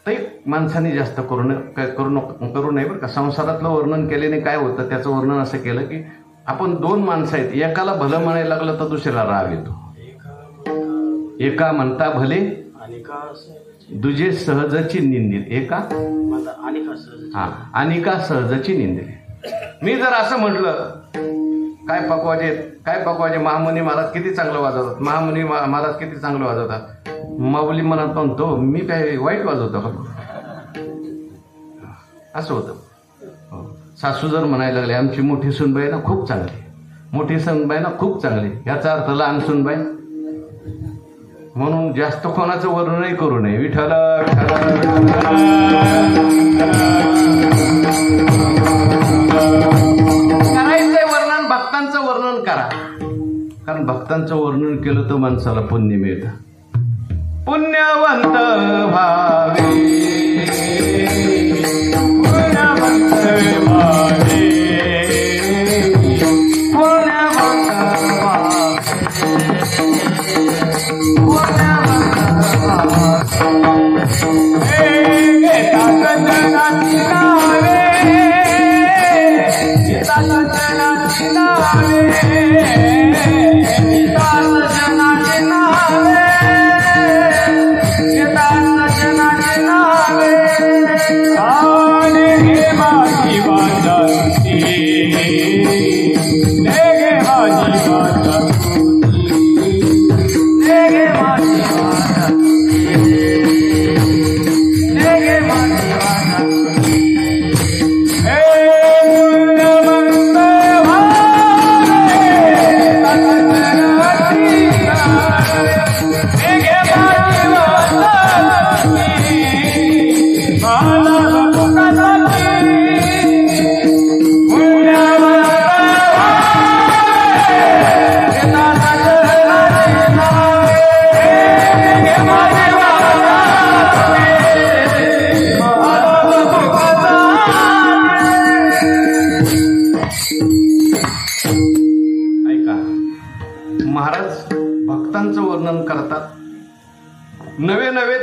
ते माणसाने जास्त करू नये बरं का. संसारातलं वर्णन केल्याने काय होतं, त्याचं वर्णन असं केलं की आपण दोन माणसं आहेत, एकाला भलं म्हणायला लागलं तर दुसऱ्याला राग येतो. एका म्हणता भले दुजे सहजची निंदिल, एका अनिका सहजची निंदिल. मी जर असं म्हटलं काय पकवाजे महामुनी महाराज किती चांगलं वाजवतात, महामुनी महाराज किती चांगलं वाजवतात, माऊली म्हणत म्हणतो मी काय वाईट वाजवतो का, असं होतं. सासू जर म्हणायला लागले आमची मोठी सुनबाई ना खूप चांगली, मोठी सुनबाई ना खूप चांगली, याचा अर्थ लहान सुनबाई. म्हणून जास्त कोणाचं वर्णनही करू नये. विठ्ठल करायचंय वर्णन, भक्तांचं वर्णन करा, कारण भक्तांचं वर्णन केलं तर माणसाला पुण्य मिळतं. पुण्यवंत भावे पुण्यवंत भावे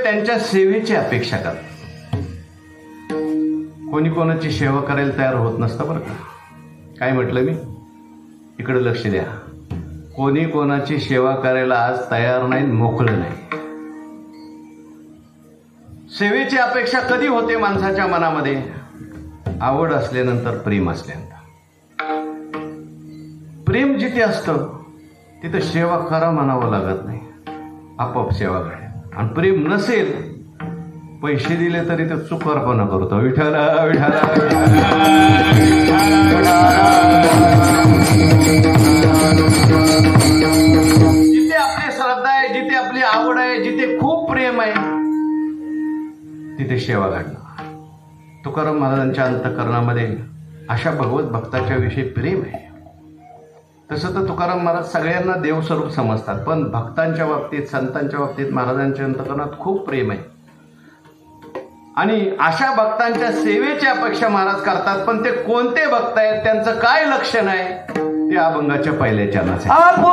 त्यांच्या सेवेची अपेक्षा करतात. कोणी कोणाची सेवा करायला तयार होत नसतं बरं का. काय म्हटलं मी, इकडे लक्ष द्या. कोणी कोणाची सेवा करायला आज तयार नाही, मोकळं नाही. सेवेची अपेक्षा कधी होते माणसाच्या मनामध्ये, आवड असल्यानंतर, प्रेम असल्यानंतर. प्रेम जिथे असतं तिथं सेवा करा म्हणावं लागत नाही, आपोआप सेवा घडेल. आणि प्रेम नसेल, पैसे दिले तरी ते चुकारपणा करतो. विठ्ठल विठ्ठल जिथे आपली श्रद्धा आहे, जिथे आपली आवड आहे, जिथे खूप प्रेम आहे, तिथे सेवा घडणार. तुकाराम महाराजांच्या अंतःकरणामध्ये अशा भगवत भक्ताच्या विषयी प्रेम आहे. तसं तर तुकाराम महाराज सगळ्यांना देवस्वरूप समजतात, पण भक्तांच्या बाबतीत, संतांच्या बाबतीत महाराजांच्या अंतःकरणात खूप प्रेम आहे. आणि अशा भक्तांच्या सेवेची अपेक्षा महाराज करतात. पण ते कोणते भक्त आहेत, त्यांचं काय लक्षण आहे, ते अभंगाच्या पहिल्या चरणात धन्यवाद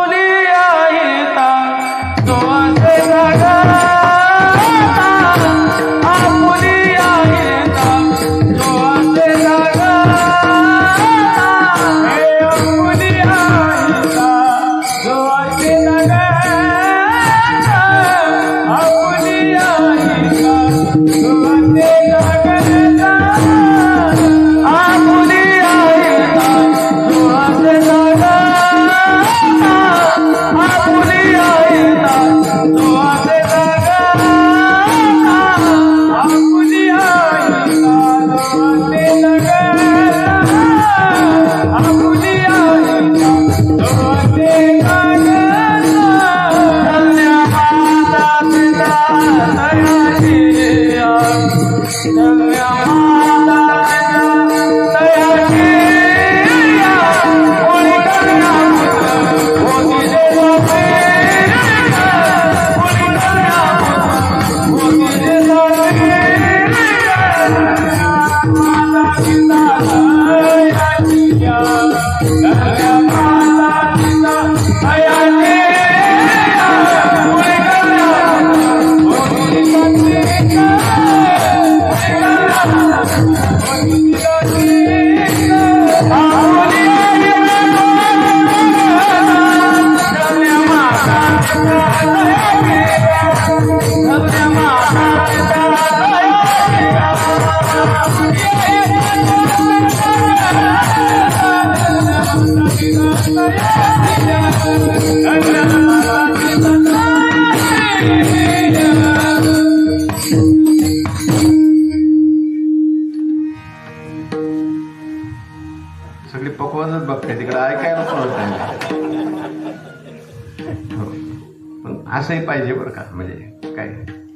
असंही पाहिजे बरं का. म्हणजे काय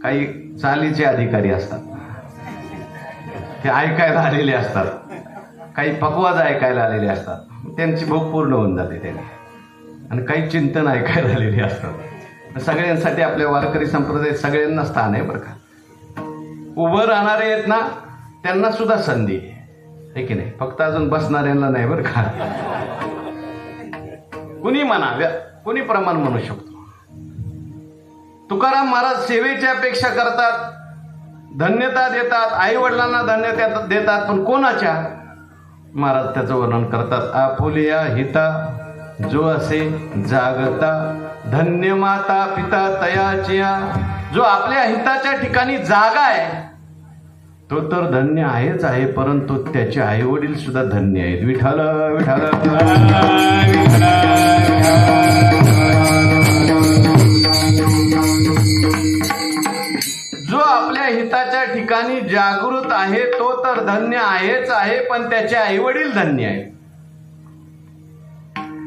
काही चालीचे अधिकारी असतात, ते ऐकायला आलेले असतात, काही पकवाज ऐकायला आलेले असतात, त्यांची भूक पूर्ण होऊन जाते त्याने. आणि काही चिंतन ऐकायला आलेले असतात. सगळ्यांसाठी आपल्या वारकरी संप्रदायात सगळ्यांना स्थान आहे बरं का. उभं राहणारे आहेत ना, त्यांना सुद्धा संधी आहे की नाही, फक्त अजून बसणाऱ्यांना नाही बरं का. कुणी म्हणा, कुणी प्रमाण म्हणू शकतो. तुकाराम महाराज सेवेची अपेक्षा करतात, धन्यता देतात, आई वडिलांना धन्यता देतात, पण कोणाच्या? महाराज त्याचं वर्णन करतात. आपुलिया हिता जो असे जागता, धन्य माता पिता तयाचिया. जो आपल्या हिताच्या ठिकाणी जागा आहे तो तर धन्य आहेच आहे, परंतु त्याचे आई वडील सुद्धा धन्य आहेत. विठ्ठल विठ्ठल. जो आपल्या हिताच्या ठिकाणी जागृत आहे तो तर धन्य आहेच आहे, पण त्याचे आई वडील धन्य आहेत.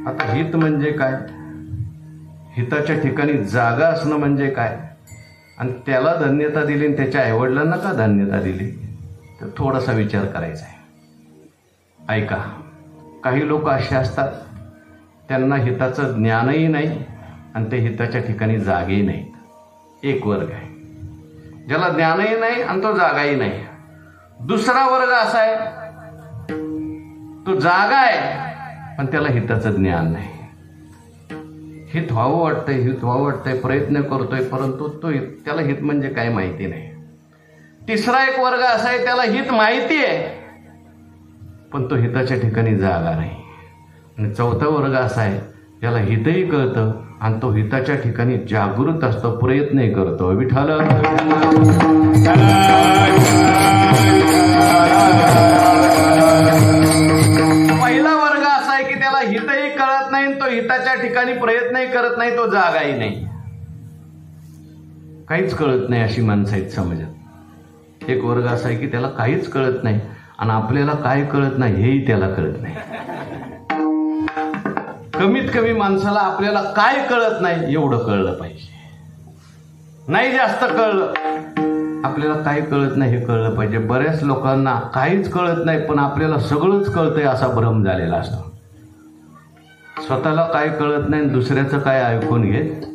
आता हित म्हणजे काय? हिताच्या ठिकाणी जागा असणं म्हणजे काय? आणि त्याला धन्यता दिली आणि त्याच्या आईवडिलांना का धन्यता दिली? तर थोडासा विचार करायचा आहे. ऐका, काही लोक असे असतात त्यांना हिताचं ज्ञानही नाही आणि ते हिताच्या ठिकाणी जागेही नाहीत. एक वर्ग आहे ज्याला ज्ञानही नाही आणि तो जागाही नाही. दुसरा वर्ग असा आहे तो जागा आहे पण त्याला हिताचं ज्ञान नाही. हित व्हावं वाटतंय, हित व्हावं वाटतंय, प्रयत्न करतोय, परंतु त्याला हित म्हणजे काय माहिती नाही. तिसरा एक वर्ग असा आहे त्याला हित माहिती आहे पण तो हिताच्या ठिकाणी जागा नाही. आणि चौथा वर्ग असा आहे त्याला हितही कळतं आणि तो हिताच्या ठिकाणी जागृत असतो, प्रयत्नही करतो. विठ्ठल. पहिला वर्ग असा आहे की त्याला हितही कळत नाही, तो हिताच्या ठिकाणी प्रयत्नही करत नाही, तो जागाही नाही. काहीच कळत नाही अशी माणसं आहेत समाजात. एक वर्ग असा आहे की त्याला काहीच कळत नाही आणि आपल्याला काय कळत नाही हेही त्याला कळत नाही. कमीत कमी माणसाला आपल्याला काय कळत नाही एवढं कळलं पाहिजे. नाही जास्त कळलं, आपल्याला काय कळत नाही हे कळलं पाहिजे. बऱ्याच लोकांना काहीच कळत नाही पण आपल्याला सगळंच कळतंय असा भ्रम झालेला असतो. स्वतःला काय कळत नाही दुसऱ्याचं काय ऐकून घेत.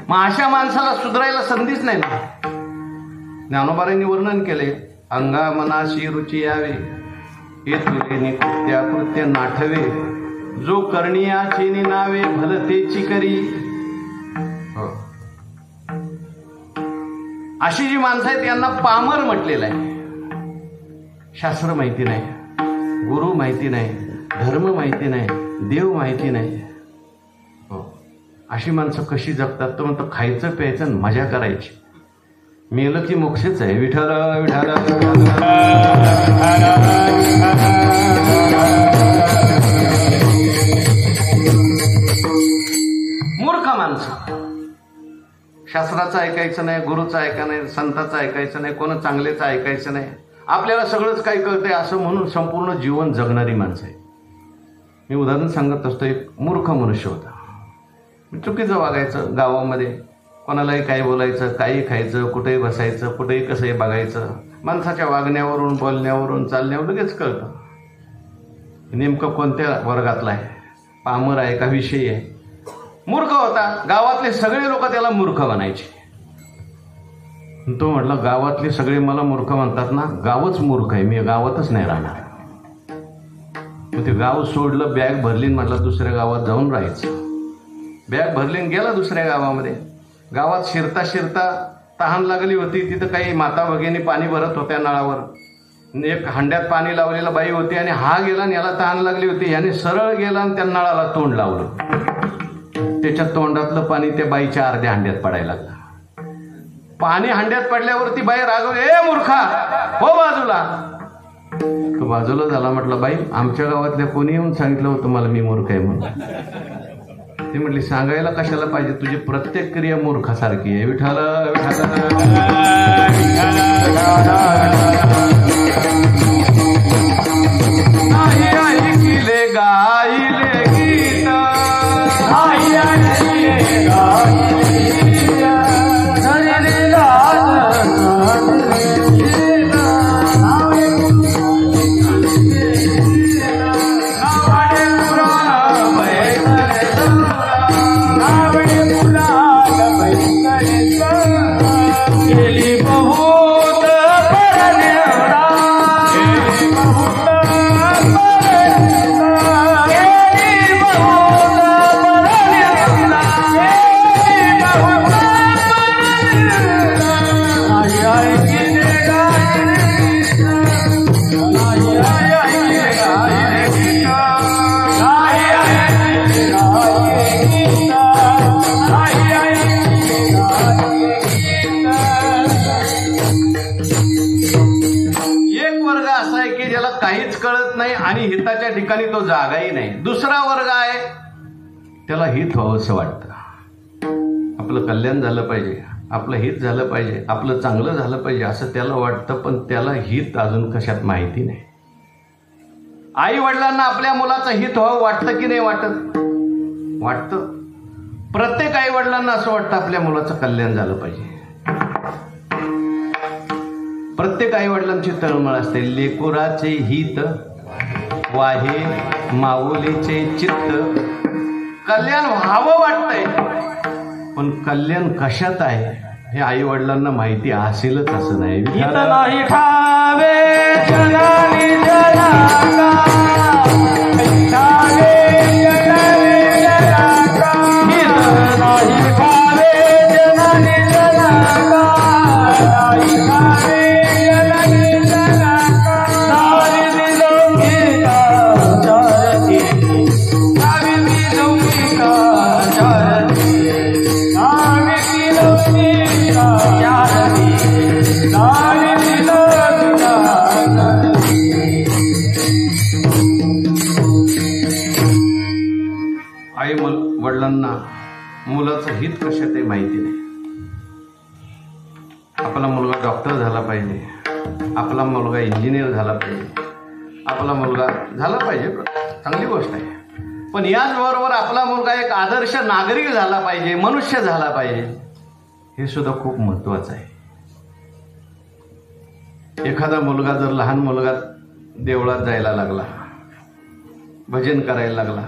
मग अशा माणसाला सुधारायला संधीच नाही ना. ज्ञानोबारांनी वर्णन केले, अंगा मनाशी रुची यावे, हे तुले नित्या कृत्य नाठवे, जो कर्णियाची नावे भलतेची करी. अशी जी माणसं आहेत यांना पामर म्हटलेलं आहे. शास्त्र माहिती नाही, गुरु माहिती नाही, धर्म माहिती नाही, देव माहिती नाही. अशी माणसं कशी जगतात? तर म्हणतो खायचं प्यायचं आणि मजा करायची, मेलं की मोक्षच आहे. विठ्ठल विठ्ठल. मूर्ख माणसं. शास्त्राचं ऐकायचं नाही, गुरुचं ऐकायचं नाही, संताचं ऐकायचं नाही, कोण चांगलेचं ऐकायचं नाही. आपल्याला सगळंच काही कळतंय असं म्हणून संपूर्ण जीवन जगणारी माणसं आहे. मी उदाहरण सांगत असतो. एक मूर्ख मनुष्य होता, चुकीचं वागायचं. गावामध्ये कोणालाही काही बोलायचं, काही खायचं, कुठेही बसायचं, कुठेही कसंही बघायचं. माणसाच्या वागण्यावरून, बोलण्यावरून, चालण्यावर लगेच कळतं नेमकं कोणत्या वर्गातला आहे, पामर आहे का विषयी आहे. मूर्ख होता. गावातले सगळे लोक त्याला मूर्ख म्हणायचे. तो म्हटला गावातले सगळे मला मूर्ख म्हणतात ना, गावच मूर्ख आहे, मी गावातच नाही राहणार. मग ते गाव सोडलं, बॅग भरली, म्हटलं दुसऱ्या गावात जाऊन राहायचं. बॅग भरली गेला दुसऱ्या गावामध्ये. गावात शिरता शिरता तहान लागली होती. तिथं काही माता भगिनी पाणी भरत होत्या नळावर. एक हांड्यात पाणी लावलेला बाई होती आणि हा गेला आणि याला तहान लागली होती. याने सरळ गेला आणि त्या नळाला तोंड लावलं. त्याच्या तोंडातलं पाणी त्या बाईच्या अर्ध्या हांड्यात पडायला लागलं. पाणी हांड्यात पडल्यावरती बाई रागवली, ए मूर्खा हो बाजूला. तो बाजूला झाला. म्हटलं बाई आमच्या गावातल्या कोणी येऊन सांगितलं होतं मला मी मूर्ख आहे म्हणून? ती म्हटली सांगायला कशाला पाहिजे, तुझी प्रत्येक क्रिया मूर्खासारखी आहे. विठ्ठल गाईले गीत ठिकाणी तो जागाही नाही. दुसरा वर्ग आहे, त्याला हित व्हावं असं वाटतं, आपलं कल्याण झालं पाहिजे, आपलं हित झालं पाहिजे, आपलं चांगलं झालं पाहिजे असं त्याला वाटतं, पण त्याला हित अजून कशात माहिती नाही. आई वडिलांना आपल्या मुलाचं हित व्हावं वाटतं की नाही वाटत? वाटतं. प्रत्येक आई वडिलांना असं वाटतं आपल्या मुलाचं कल्याण झालं पाहिजे. प्रत्येक आई वडिलांची तळमळ असते, लेकुराचे हित वाहे माऊलीचे चित्त. कल्याण व्हावं वाटतंय, पण कल्याण कशात आहे हे आई वडिलांना माहिती असेलच असं नाही. नाही ठावे जनानी जनाका, ठावे जनानी जनाका, नाही ठावे जनानी जनाका, नाही ठावे जनानी जनाका. नारी दिलंगीका चारती, नारी दिलंगीका चारती, नारी दिलंगीका चारती, नारी दिलंगीका चारती. आई वडिलांना मुलाचं हित कशात आहे माहिती नाही. आपला मुलगा डॉक्टर झाला पाहिजे, आपला मुलगा इंजिनियर झाला पाहिजे, आपला मुलगा झाला पाहिजे, चांगली गोष्ट आहे. पण याचबरोबर आपला मुलगा एक आदर्श नागरिक झाला पाहिजे, मनुष्य झाला पाहिजे, हे सुद्धा खूप महत्वाचं आहे. एखादा मुलगा जर लहान मुलगा देवळात जायला लागला, भजन करायला लागला,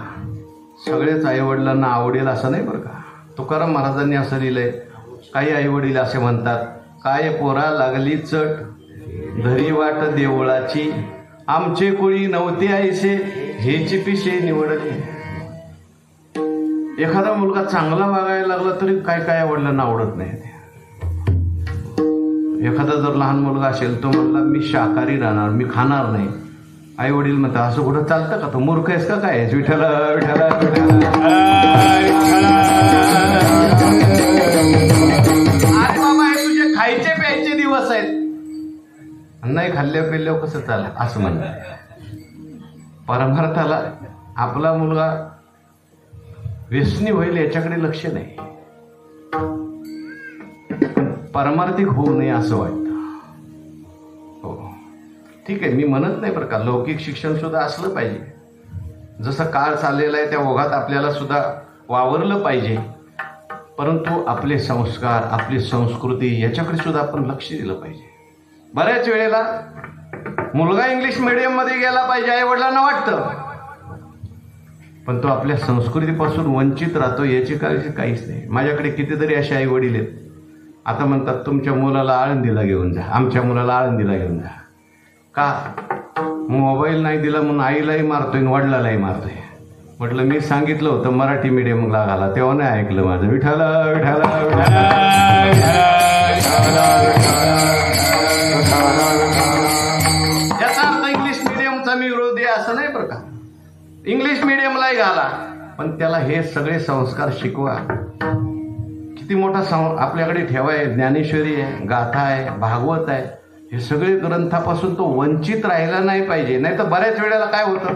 सगळेच आईवडिलांना आवडेल असं नाही बरं का. तुकाराम महाराजांनी असं लिहिलंय, काही आईवडील असे म्हणतात, काय पोरा लागली चट धरी वाट देवळाची, आमचे कुळी नव्हते आईसे हेची पिशे निवडली. एखादा मुलगा चांगला वागायला लागला तरी काय काय आईवडिलांना आवडत नाही. एखादा जर लहान मुलगा असेल, तो म्हणला मी शाकाहारी राहणार, मी खाणार नाही, आई वडील म्हणतात असं कुठं चालतं का, तो मूर्ख आहेस का काय? विठ्ठल विठ्ठल विठ्ठल. अरे बाबा, हे तुझे खायचे प्यायचे दिवस आहेत, नाही खाल्ल्या पिल्ल्यावर कसं चालेल असं म्हणतात. परमार्थाला आपला मुलगा व्यसनी होईल याच्याकडे लक्ष नाही, परमार्थिक होऊ नये असं वाटतं. हो ठीक आहे, मी म्हणत नाही बरं का, लौकिक शिक्षण सुद्धा असलं पाहिजे, जसं काळ चाललेला आहे त्या ओघात आपल्याला सुद्धा वावरलं पाहिजे, परंतु आपले संस्कार, आपली संस्कृती याच्याकडे सुद्धा आपण लक्ष दिलं पाहिजे. बऱ्याच वेळेला मुलगा इंग्लिश मीडियम मध्ये गेला पाहिजे आई वडिलांना वाटतं, पण तो आपल्या संस्कृतीपासून वंचित राहतो याची काळजी काहीच नाही. माझ्याकडे कितीतरी असे आई वडील आहेत, आता म्हणतात तुमच्या मुलाला आळंदीला घेऊन जा, आमच्या मुलाला आळंदीला घेऊन जा. का? मोबाईल नाही दिला म्हणून आईलाही मारतोय आणि वडिलालाही मारतोय. म्हटलं मी सांगितलं होतं मराठी मीडियमला घाला, तेव्हा नाही ऐकलं माझं. विठाला विठाला याचा अर्थ इंग्लिश मीडियमचा मी विरोधी असं नाही बरं का. इंग्लिश मीडियमलाही घाला, पण त्याला हे सगळे संस्कार शिकवा. किती मोठा आपल्याकडे ठेवाय, ज्ञानेश्वरी आहे, गाथा आहे, भागवत आहे, हे सगळे ग्रंथापासून तो वंचित राहिला नाही पाहिजे. नाही तर बऱ्याच वेळेला काय होतं,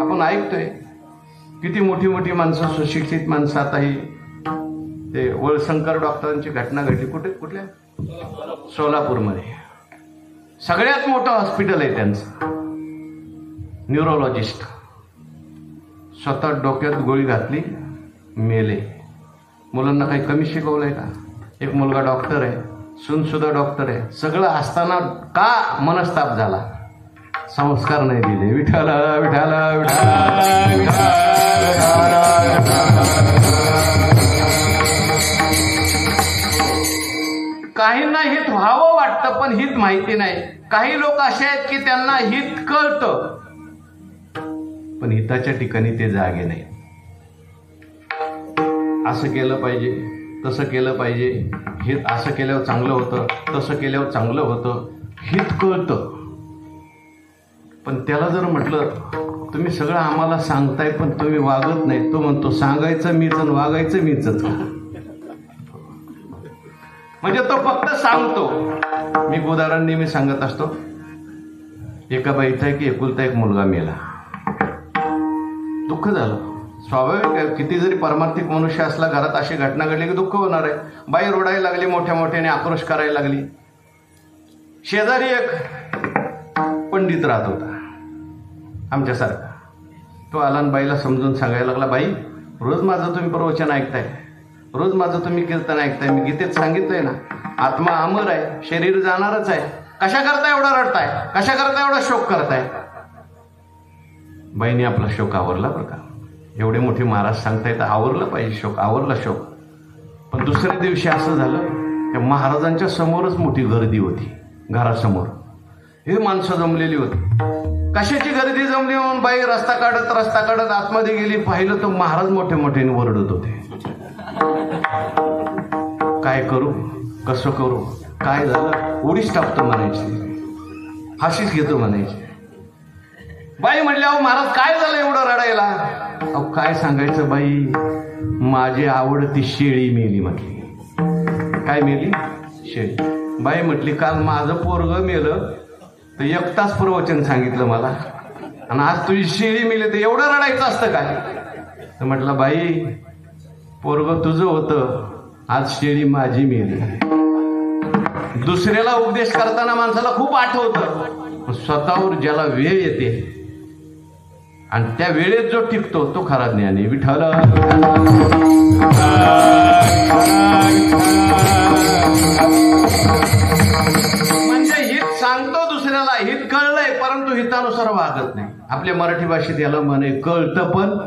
आपण ऐकतोय किती मोठी मोठी माणसं, सुशिक्षित माणसं. आता ही ते वळशंकर डॉक्टरांची घटना घडली, कुठल्या सोलापूरमध्ये. सगळ्यात मोठं हॉस्पिटल आहे त्यांचं, न्यूरोलॉजिस्ट. स्वतः डोक्यात गोळी घातली, मेले. मुलांना काही कमी शिकवलंय का? एक मुलगा डॉक्टर आहे, सून सुद्धा डॉक्टर आहे, सगळं असताना का मनस्ताप झाला? संस्कार नाही दिले. विठ्ठल विठ्ठल विठ्ठल. काहींना हित व्हावं वाटतं, पण हित माहिती नाही. काही लोक असे आहेत की त्यांना हित कळतं, पण हिताच्या ठिकाणी ते जागे नाही. असं केलं पाहिजे, तसं केलं पाहिजे, हित असं केल्यावर चांगलं होतं, तसं केल्यावर चांगलं होतं, हित कळतं. पण त्याला जर म्हटलं तुम्ही सगळं आम्हाला सांगताय पण तुम्ही वागत नाही, तो म्हणतो सांगायचं मीच आणि वागायचं मीच. म्हणजे तो फक्त सांगतो. मी उदाहरण नेहमी सांगत असतो, एका बाईचा की एकुलता एक मुलगा मेला. दुःख झालं. स्वाभाविक आहे, किती जरी परमार्थिक मनुष्य असला घरात अशी घटना घडली की दुःख होणार आहे. बाई रोडायला लागली, मोठ्या मोठ्याने आक्रोश करायला लागली. शेजारी एक पंडित राहत होता आमच्यासारखा. तो आला आणि बाईला समजून सांगायला लागला, बाई रोज माझं तुम्ही प्रवचन ऐकताय, रोज माझं तुम्ही कीर्तन ऐकताय, मी गीतेत सांगितलंय ना आत्मा अमर आहे, शरीर जाणारच आहे, कशा करता एवढा रडताय, कशा करता एवढा शोक करताय. बाईने आपला शोक आवरला बरं का. एवढे मोठे महाराज सांगताय तर आवरलं पाहिजे शोक, आवरला शोक. पण दुसऱ्या दिवशी असं झालं, त्या महाराजांच्या समोरच मोठी गर्दी होती. घरासमोर हे माणसं जमलेली होती. कशाची गर्दी जमली म्हणून बाई रस्ता काढत आतमध्ये गेली. पाहिलं तर महाराज मोठे मोठ्याने ओरडत होते. काय करू, कसं करू, काय झालं, उडीच टाकतो म्हणायचे, फाशीच घेतो म्हणायचे. बाई म्हटल्या, अहो महाराज काय झालं एवढं रडायला. अहो काय सांगायचं बाई, माझी आवडती शेळी मेली म्हटली. काय मेली? शेळी. बाई म्हटली, काल माझं पोरगं मेलं तर 1 तास प्रवचन सांगितलं मला, आणि आज तुझी शेळी मेली तर एवढं रडायचं असतं काय. तर म्हटलं, बाई पोरगं तुझं होतं, आज शेळी माझी मेली. दुसऱ्याला उपदेश करताना माणसाला खूप आठवतं, स्वतःवर ज्याला वेळ येते आणि त्या वेळेत जो टिकतो तो खरा ज्ञानी. विठ्ठल म्हणजे हित सांगतो दुसऱ्याला, हित कळलंय परंतु हितानुसार वागत नाही. आपल्या मराठी भाषेत याला म्हणे कळतं पण.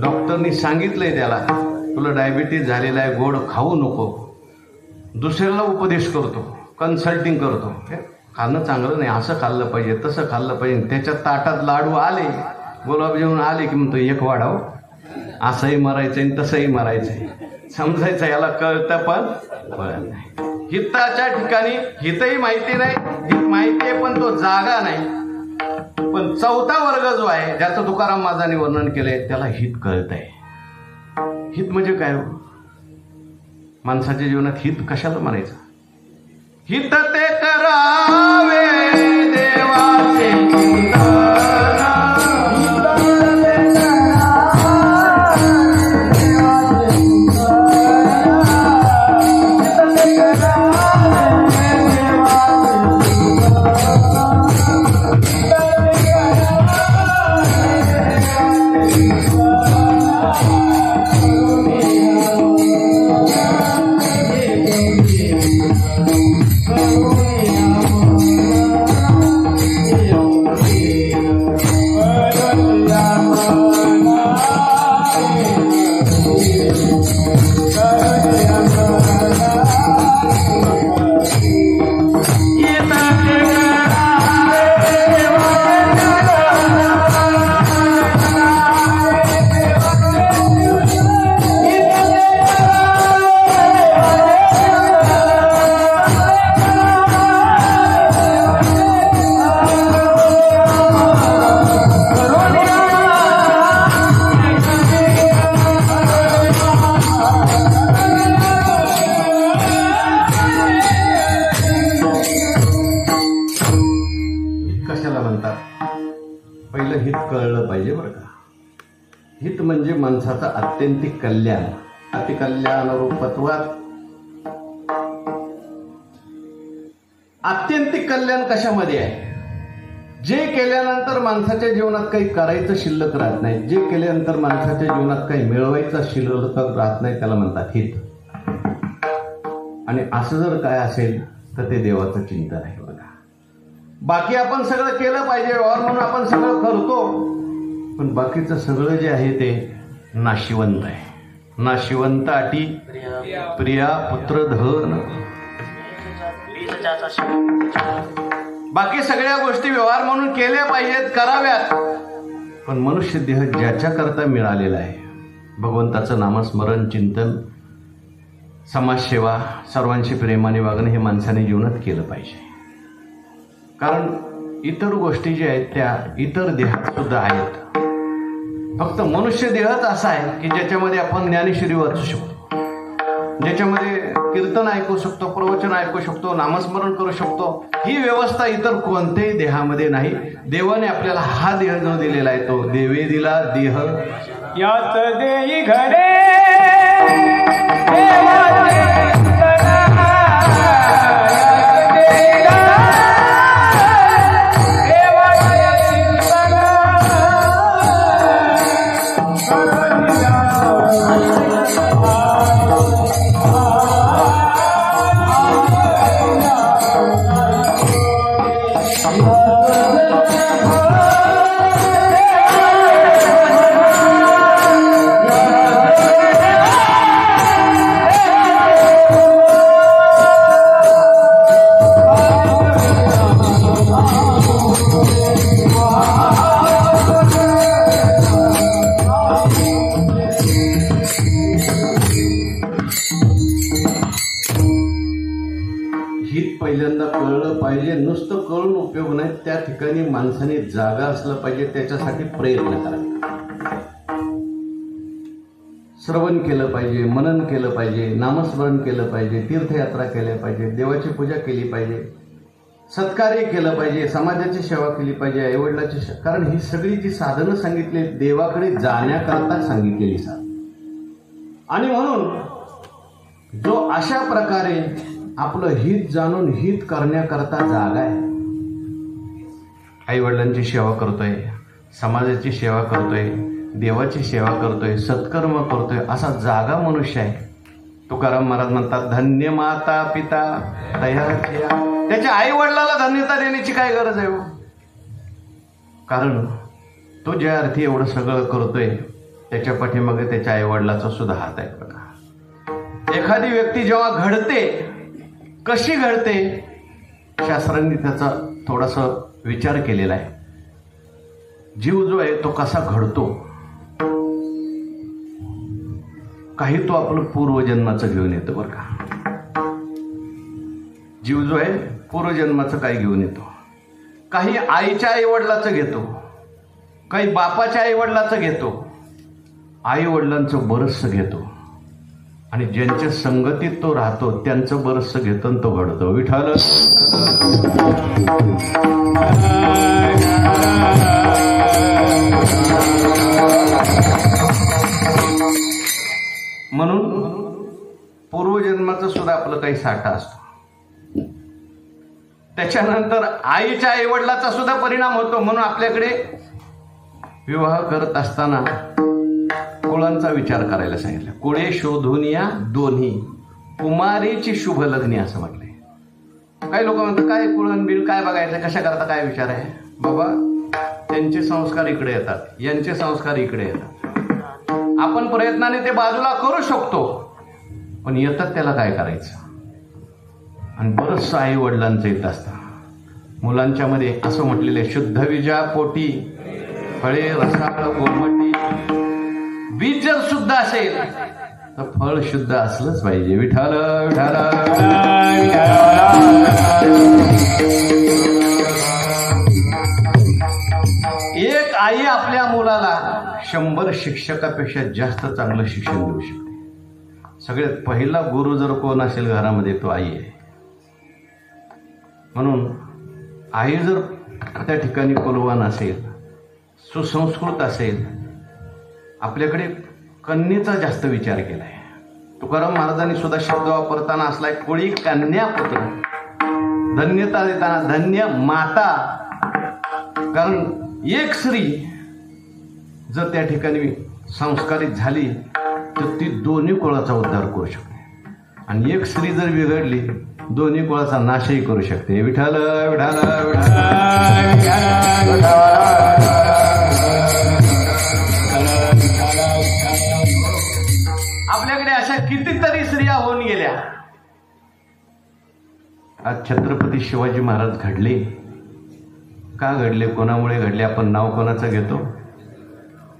डॉक्टरनी सांगितलंय त्याला, तुला डायबिटीज झालेला आहे, गोड खाऊ नको. दुसऱ्याला उपदेश करतो, कन्सल्टिंग करतो, खाणं चांगलं नाही, असं खाल्लं पाहिजे, तसं खाल्लं पाहिजे. त्याच्या ताटात लाडू आले, गुलाबजामुन आले की म्हणतो एक वाढाव, असंही मरायचंय आणि तसंही मरायचंय. समजायचं याला कळतं पण कळत नाही. हिताच्या ठिकाणी हितही माहिती नाही, हित माहिती आहे पण तो जागा नाही. पण 4था वर्ग जो आहे ज्याचं तुकाराम महाराजांनी वर्णन केलंय त्याला हित कळतंय. हित म्हणजे काय? माणसाच्या जीवनात हित कशाला म्हणायचं? हित ते करावे देवाचे माणसाचं आत्यंतिक कल्याण. अतिकल्याण रूपत्वात आत्यंतिक कल्याण कशामध्ये आहे? जे केल्यानंतर माणसाच्या जीवनात काही करायचं शिल्लक राहत नाही, जे केल्यानंतर माणसाच्या जीवनात काही मिळवायचं शिल्लक राहत नाही, त्याला म्हणतात हित. आणि असं जर काय असेल तर ते देवाचं चिंतन आहे. बघा, बाकी आपण सगळं केलं पाहिजे, व्यवहार म्हणून आपण सगळं करतो, पण बाकीचं सगळं जे आहे ते नाशिवंत आहे. नाशिवंत अटी प्रिया पुत्र धन, बाकी सगळ्या गोष्टी व्यवहार म्हणून केल्या पाहिजेत, कराव्यात. पण मनुष्य देह ज्याच्या करता मिळालेला आहे, भगवंताचं नामस्मरण, चिंतन, समाजसेवा, सर्वांशी प्रेमाने वागणं हे माणसाने जीवनात केलं पाहिजे. कारण इतर गोष्टी ज्या आहेत त्या इतर देहात सुद्धा आहेत. फक्त मनुष्य देहच असा आहे की ज्याच्यामध्ये आपण ज्ञानेश्वरी वाचू शकतो. ज्याच्यामध्ये कीर्तन ऐकू शकतो, प्रवचन ऐकू शकतो, नामस्मरण करू शकतो. ही व्यवस्था इतर कोणत्याही देहामध्ये नाही. देवाने आपल्याला हा देह जो दिलेला आहे तो देवे दिला देह याच देई घडे देवाचे चिंतना, याच देई देवाचे चिंतना. पहिल्यांदा कळलं पाहिजे. नुसतं कळून उपयोग नाही, त्या ठिकाणी माणसाने जागा असलं पाहिजे, त्याच्यासाठी प्रयत्न करावे. श्रवण केलं पाहिजे, मनन केलं पाहिजे, नामस्मरण केलं पाहिजे, तीर्थयात्रा केल्या पाहिजे, देवाची पूजा केली पाहिजे, सत्कार्य केलं पाहिजे, समाजाची सेवा केली पाहिजे, आईवडिलाची सेवा. कारण ही सगळी जी साधनं सांगितली देवाकडे जाण्याकरता सांगितलेली साधन. आणि म्हणून जो अशा प्रकारे आपलं हित जाणून हित करण्याकरता जागा आहे, आई वडिलांची सेवा करतोय, समाजाची सेवा करतोय, देवाची सेवा करतोय, सत्कर्म करतोय, असा जागा मनुष्य आहे. तुकाराम महाराज म्हणतात, धन्य माता पिता दयाच्या. त्याच्या आई वडिलाला धन्यता देण्याची काय गरज आहे हो? कारण तो ज्या अर्थी एवढं सगळं करतोय त्याच्या पाठीमागे त्याच्या आई वडिलाचा सुद्धा हात आहे बघा. एखादी व्यक्ती जेव्हा घडते, कशी घडते, शास्त्रांनी त्याचा थोडासा विचार केलेला आहे. जीव जो आहे तो कसा घडतो, काही तो आपलं पूर्वजन्माचं घेऊन येतो बरं का. जीव जो आहे पूर्वजन्माचं काही घेऊन येतो. काही आईच्या आईवडिलाचं घेतो, काही बापाच्या आईवडिलाचं घेतो, आईवडिलांचं बरचसं घेतो. आणि ज्यांच्या संगतीत तो राहतो त्यांचं बरचसं घेतो आणि तो घडतो. विठ्ठल म्हणून पूर्वजन्माचं सुद्धा आपलं काही साठा असतो. त्याच्यानंतर आईच्या आईवडिलाचा सुद्धा परिणाम होतो. म्हणून आपल्याकडे विवाह करत असताना कुळांचा विचार करायला सांगितलं. कुळे शोधून या दोन्ही, कुमारीची शुभ लग्नी असं म्हटलंय. काही लोक म्हणतात काय कुळण बिळ काय बघायचं, कशा करता काय विचार आहे. बाबा त्यांचे संस्कार इकडे येतात, यांचे संस्कार इकडे येतात. आपण प्रयत्नाने ते बाजूला करू शकतो, पण येतात त्याला काय करायचं. आणि बरंचसं आई वडिलांचं येत असतं. मुलांच्या मध्ये असं म्हटलेलं आहे, शुद्ध विजा पोटी फळे रसाळ गोमटी. बीज जर शुद्ध असेल तर फळ शुद्ध असलंच पाहिजे. विठ्ठल विठ्ठल. एक आई आपल्या मुलाला 100 शिक्षकापेक्षा जास्त चांगलं शिक्षण देऊ शकते. सगळ्यात पहिला गुरु जर कोण असेल घरामध्ये तो आई आहे. म्हणून आई जर त्या ठिकाणी कुलवान असेल, सुसंस्कृत असेल, आपल्याकडे कन्येचा जास्त विचार केलाय. तुकाराम महाराजांनी सुद्धा शब्द वापरताना असलाय, कुळी कन्या पुत्र. धन्यता देताना धन्य माता. कारण एक स्त्री जर त्या ठिकाणी संस्कारित झाली तर ती दोन्ही कुळाचा उद्धार करू शकते. आणि एक स्त्री जर बिघडली दोन्ही कुळाचा नाशही करू शकते. विठ्ठल विठ्ठल आपल्याकडे अशा कितीतरी स्त्रिया होऊन गेल्या. आज छत्रपती शिवाजी महाराज घडले. का घडले, कोणामुळे घडले, आपण नाव कोणाचं घेतो?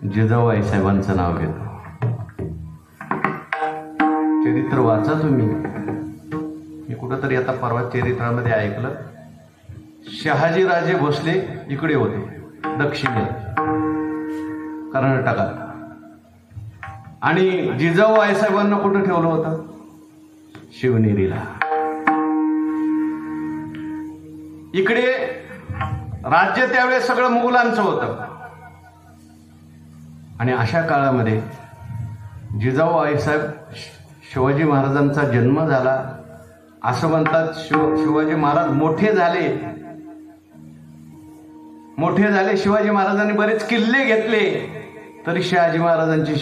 जिजाबाई साहेबांचं नाव घेतो. चरित्र वाचा तुम्ही. मी कुठंतरी आता परवा चरित्रामध्ये ऐकलं, शहाजीराजे भोसले इकडे होते, दक्षिणेत कर्नाटकात. आणि जिजाऊ आईसाहेबांना कुठं ठेवलं होतं? शिवनेरीला. इकडे राज्य त्यावेळेस सगळं मुघलांचं होतं. आणि अशा काळामध्ये जिजाऊ आईसाहेब शिवाजी महाराजांचा जन्म झाला असं म्हणतात. शिवाजी महाराज मोठे झाले. शिवाजी महाराजांनी बरेच किल्ले घेतले तरी शिवाजी महाराजांची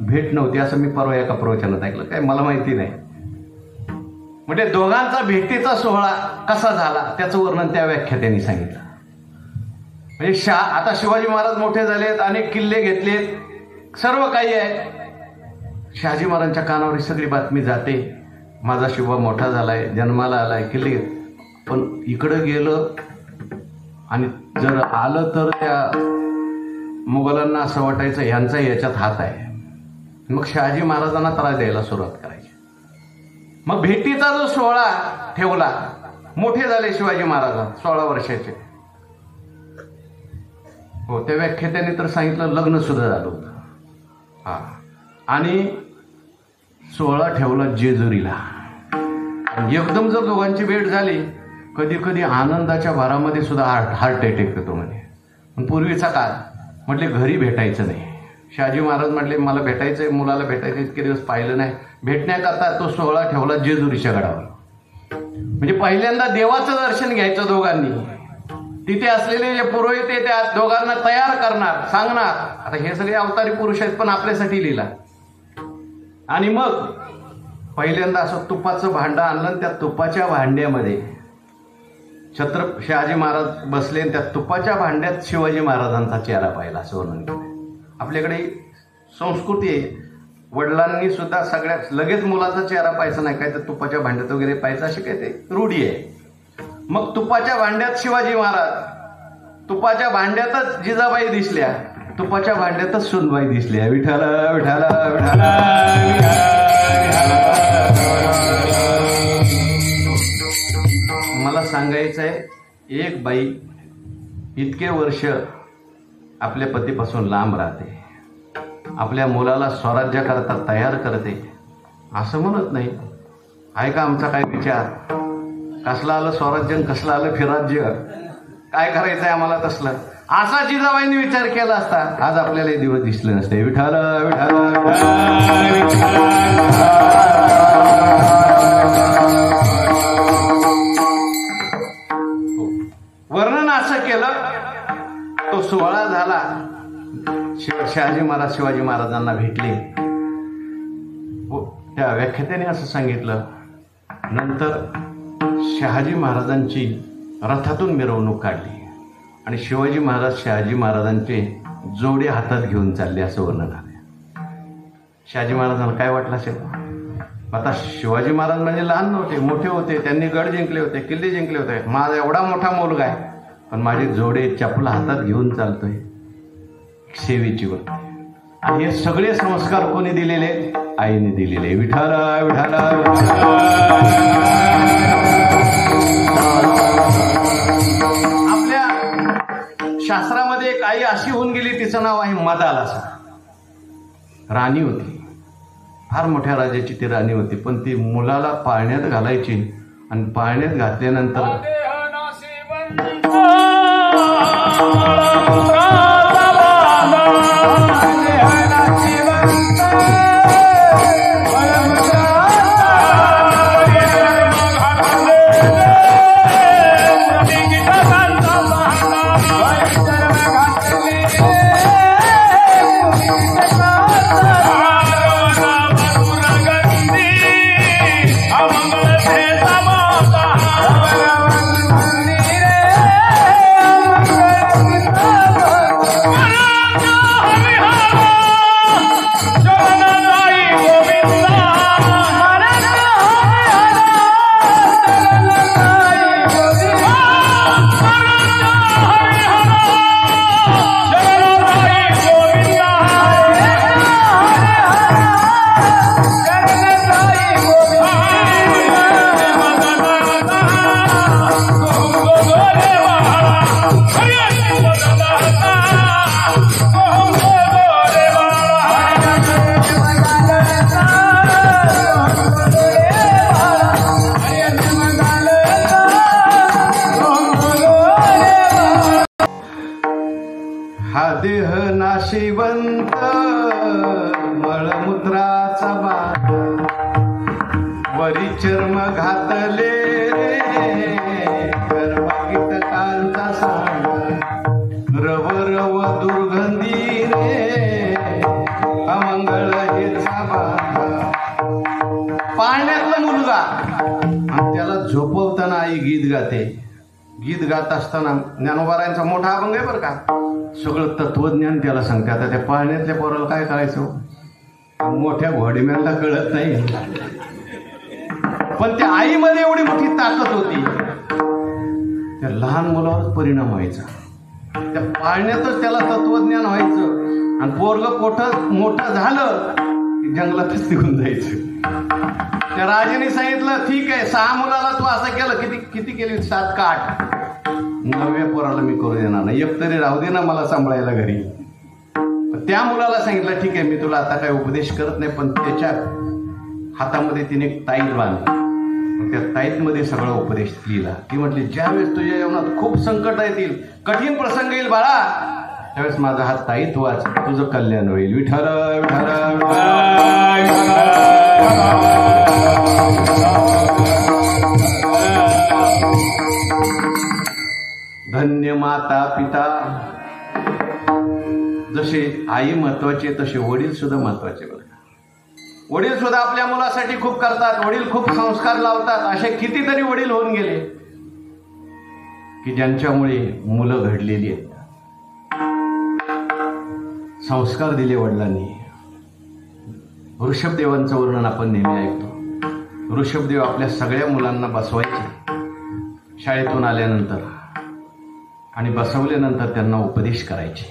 भेट नव्हती असं मी परवा एका प्रवचनात ऐकलं. काय मला माहिती नाही. म्हणजे दोघांचा भेटीचा सोहळा कसा झाला त्याचं वर्णन त्या व्याख्यात्यांनी सांगितलं. म्हणजे आता शिवाजी महाराज मोठे झालेत, अनेक किल्ले घेतलेत, सर्व काही आहे. शहाजी महाराजांच्या कानावर ही सगळी बातमी जाते. माझा शिवा मोठा झालाय, जन्माला आलाय, किल्ले. पण इकडं गेलं आणि जर आलं तर त्या मुघलांना असं वाटायचं यांचा याच्यात हात आहे. मग शहाजी महाराजांना त्रास द्यायला सुरुवात करायची. मग भेटीचा जो सोहळा ठेवला, मोठे झाले शिवाजी महाराज 16 वर्षाचे. हो, त्या व्याख्यात्याने तर सांगितलं लग्न सुद्धा झालं होतं. हा, आणि सोहळा ठेवला जेजुरीला. एकदम जर दोघांची भेट झाली, कधी कधी आनंदाच्या भरामध्ये सुद्धा हार्ट अटॅक येतो. पण पूर्वीचा काळ म्हटले घरी भेटायचं नाही. शहाजी महाराज म्हटले मला भेटायचंय, मुलाला भेटायचं, इतके दिवस पाहिलं नाही. भेटण्याकरता तो सोहळा ठेवला जेजुरीच्या गडावर. म्हणजे पहिल्यांदा देवाचं दर्शन घ्यायचं दोघांनी. तिथे असलेले जे पुरोहित आहे त्या दोघांना तयार करणार, सांगणार आता हे सगळे अवतारी पुरुष आहेत पण आपल्यासाठी लिहिला. आणि मग पहिल्यांदा असं तुपाचं भांडं आणलं. त्या तुपाच्या भांड्यामध्ये शहाजी महाराज बसले. त्या तुपाच्या भांड्यात शिवाजी महाराजांचा चेहरा पाहिला असं वर्णन केलं. आपल्याकडे संस्कृती आहे, वडिलांनी सुद्धा सगळ्यात लगेच मुलाचा चेहरा पाहायचा नाही, काय तर तुपाच्या भांड्यात वगैरे पाहायचं अशी काय ते रूढी आहे. मग तुपाच्या भांड्यात शिवाजी महाराज, तुपाच्या भांड्यातच जिजाबाई दिसल्या, तुपाच्या भांड्यातच सुनबाई दिसल्या. विठाला विठाला विठाला. मला सांगायचंय, एक बाई इतके वर्ष आपल्या पतीपासून लांब राहते, आपल्या मुलाला स्वराज्याकरता तयार करते, असं म्हणत नाही. आहे का आमचा काय विचार? कसलं आलं स्वराज्य, कसलं आलं फिराज्य, काय करायचंय आम्हाला तसलं, असा जिजाबाईंनी विचार केला असता आज आपल्याला हे दिवस दिसले नसते. विठाला विठाला. वर्णन असं केलं. तो सोहळा झाला. शहाजी महाराज शिवाजी महाराजांना भेटले. त्या व्याख्यात्याने असं सांगितलं, नंतर शहाजी महाराजांची रथातून मिरवणूक काढली आणि शिवाजी महाराज शहाजी महाराजांचे जोडे हातात घेऊन चालले असं वर्णन आहे. शहाजी महाराजांना काय वाटलं असेल? आता शिवाजी महाराज म्हणजे लहान नव्हते, मोठे होते, त्यांनी गड जिंकले होते, किल्ले जिंकले होते. माझा एवढा मोठा मुलगा आहे पण माझे जोडे चपला हातात घेऊन चालतोय, सेवेची गोष्ट. आणि हे सगळे संस्कार कोणी दिलेले? आईने दिलेले. विठाला विठाला. आपल्या शास्त्रामध्ये एक आई अशी होऊन गेली, तिचं नाव आहे मदालसा. राणी होती, फार मोठ्या राजाची ती राणी होती. पण ती मुलाला पाळण्यात घालायची आणि पाळण्यात घातल्यानंतर श्रीमंत मळमूत्राचा बांध वरी चर्म घातले कीटकांचा सांड रव रव दुर्गंधी रे अमंगळ हेचा बांध पाळण्यातला मुलगा आणि त्याला झोपवताना आई गीत गाते. गीत गात असताना ज्ञानोबारायांचा मोठा अभंग आहे बरं का. सगळं तत्वज्ञान त्याला सांगते. आता त्या पाळण्यातल्या पोराला काय करायचं, मोठ्या घोडेम्याला कळत नाही, पण त्या आईमध्ये एवढी मोठी ताकद होती, त्या लहान मुलावरच परिणाम व्हायचा. त्या पाळण्यातच त्याला तत्वज्ञान व्हायचं आणि पोरग मोठं झालं की जंगलातच निघून जायचं. त्या राजाने सांगितलं ठीक आहे 6 मुलाला तू असं केलं, किती केली 7 का 8, 9व्या पोराला मी करू देणार नाही, एक तरी राहू दे ना मला सांभाळायला घरी. त्या मुलाला सांगितलं ठीक आहे मी तुला आता काही उपदेश करत नाही, पण त्याच्या हातामध्ये तिने एक ताईत बांधली. त्या ताईतमध्ये सगळा उपदेश लिहिला. ती म्हटली ज्यावेळेस तुझ्या जीवनात खूप संकट येतील, कठीण प्रसंग येईल बाळा, त्यावेळेस माझा हात ताईत वाच, तुझं कल्याण होईल. विठ्ठल विठ्ठल. धन्य माता पिता. जसे आई महत्वाचे तसे वडील सुद्धा महत्वाचे. वडील सुद्धा आपल्या मुलासाठी खूप करतात, वडील खूप संस्कार लावतात. असे कितीतरी वडील होऊन गेले की ज्यांच्यामुळे मुलं घडलेली आहेत. संस्कार दिले वडिलांनी. ऋषभदेवांचं वर्णन आपण नेहमी ऐकतो. ऋषभदेव आपल्या सगळ्या मुलांना बसवायचे शाळेतून आल्यानंतर आणि बसवल्यानंतर त्यांना उपदेश करायचे.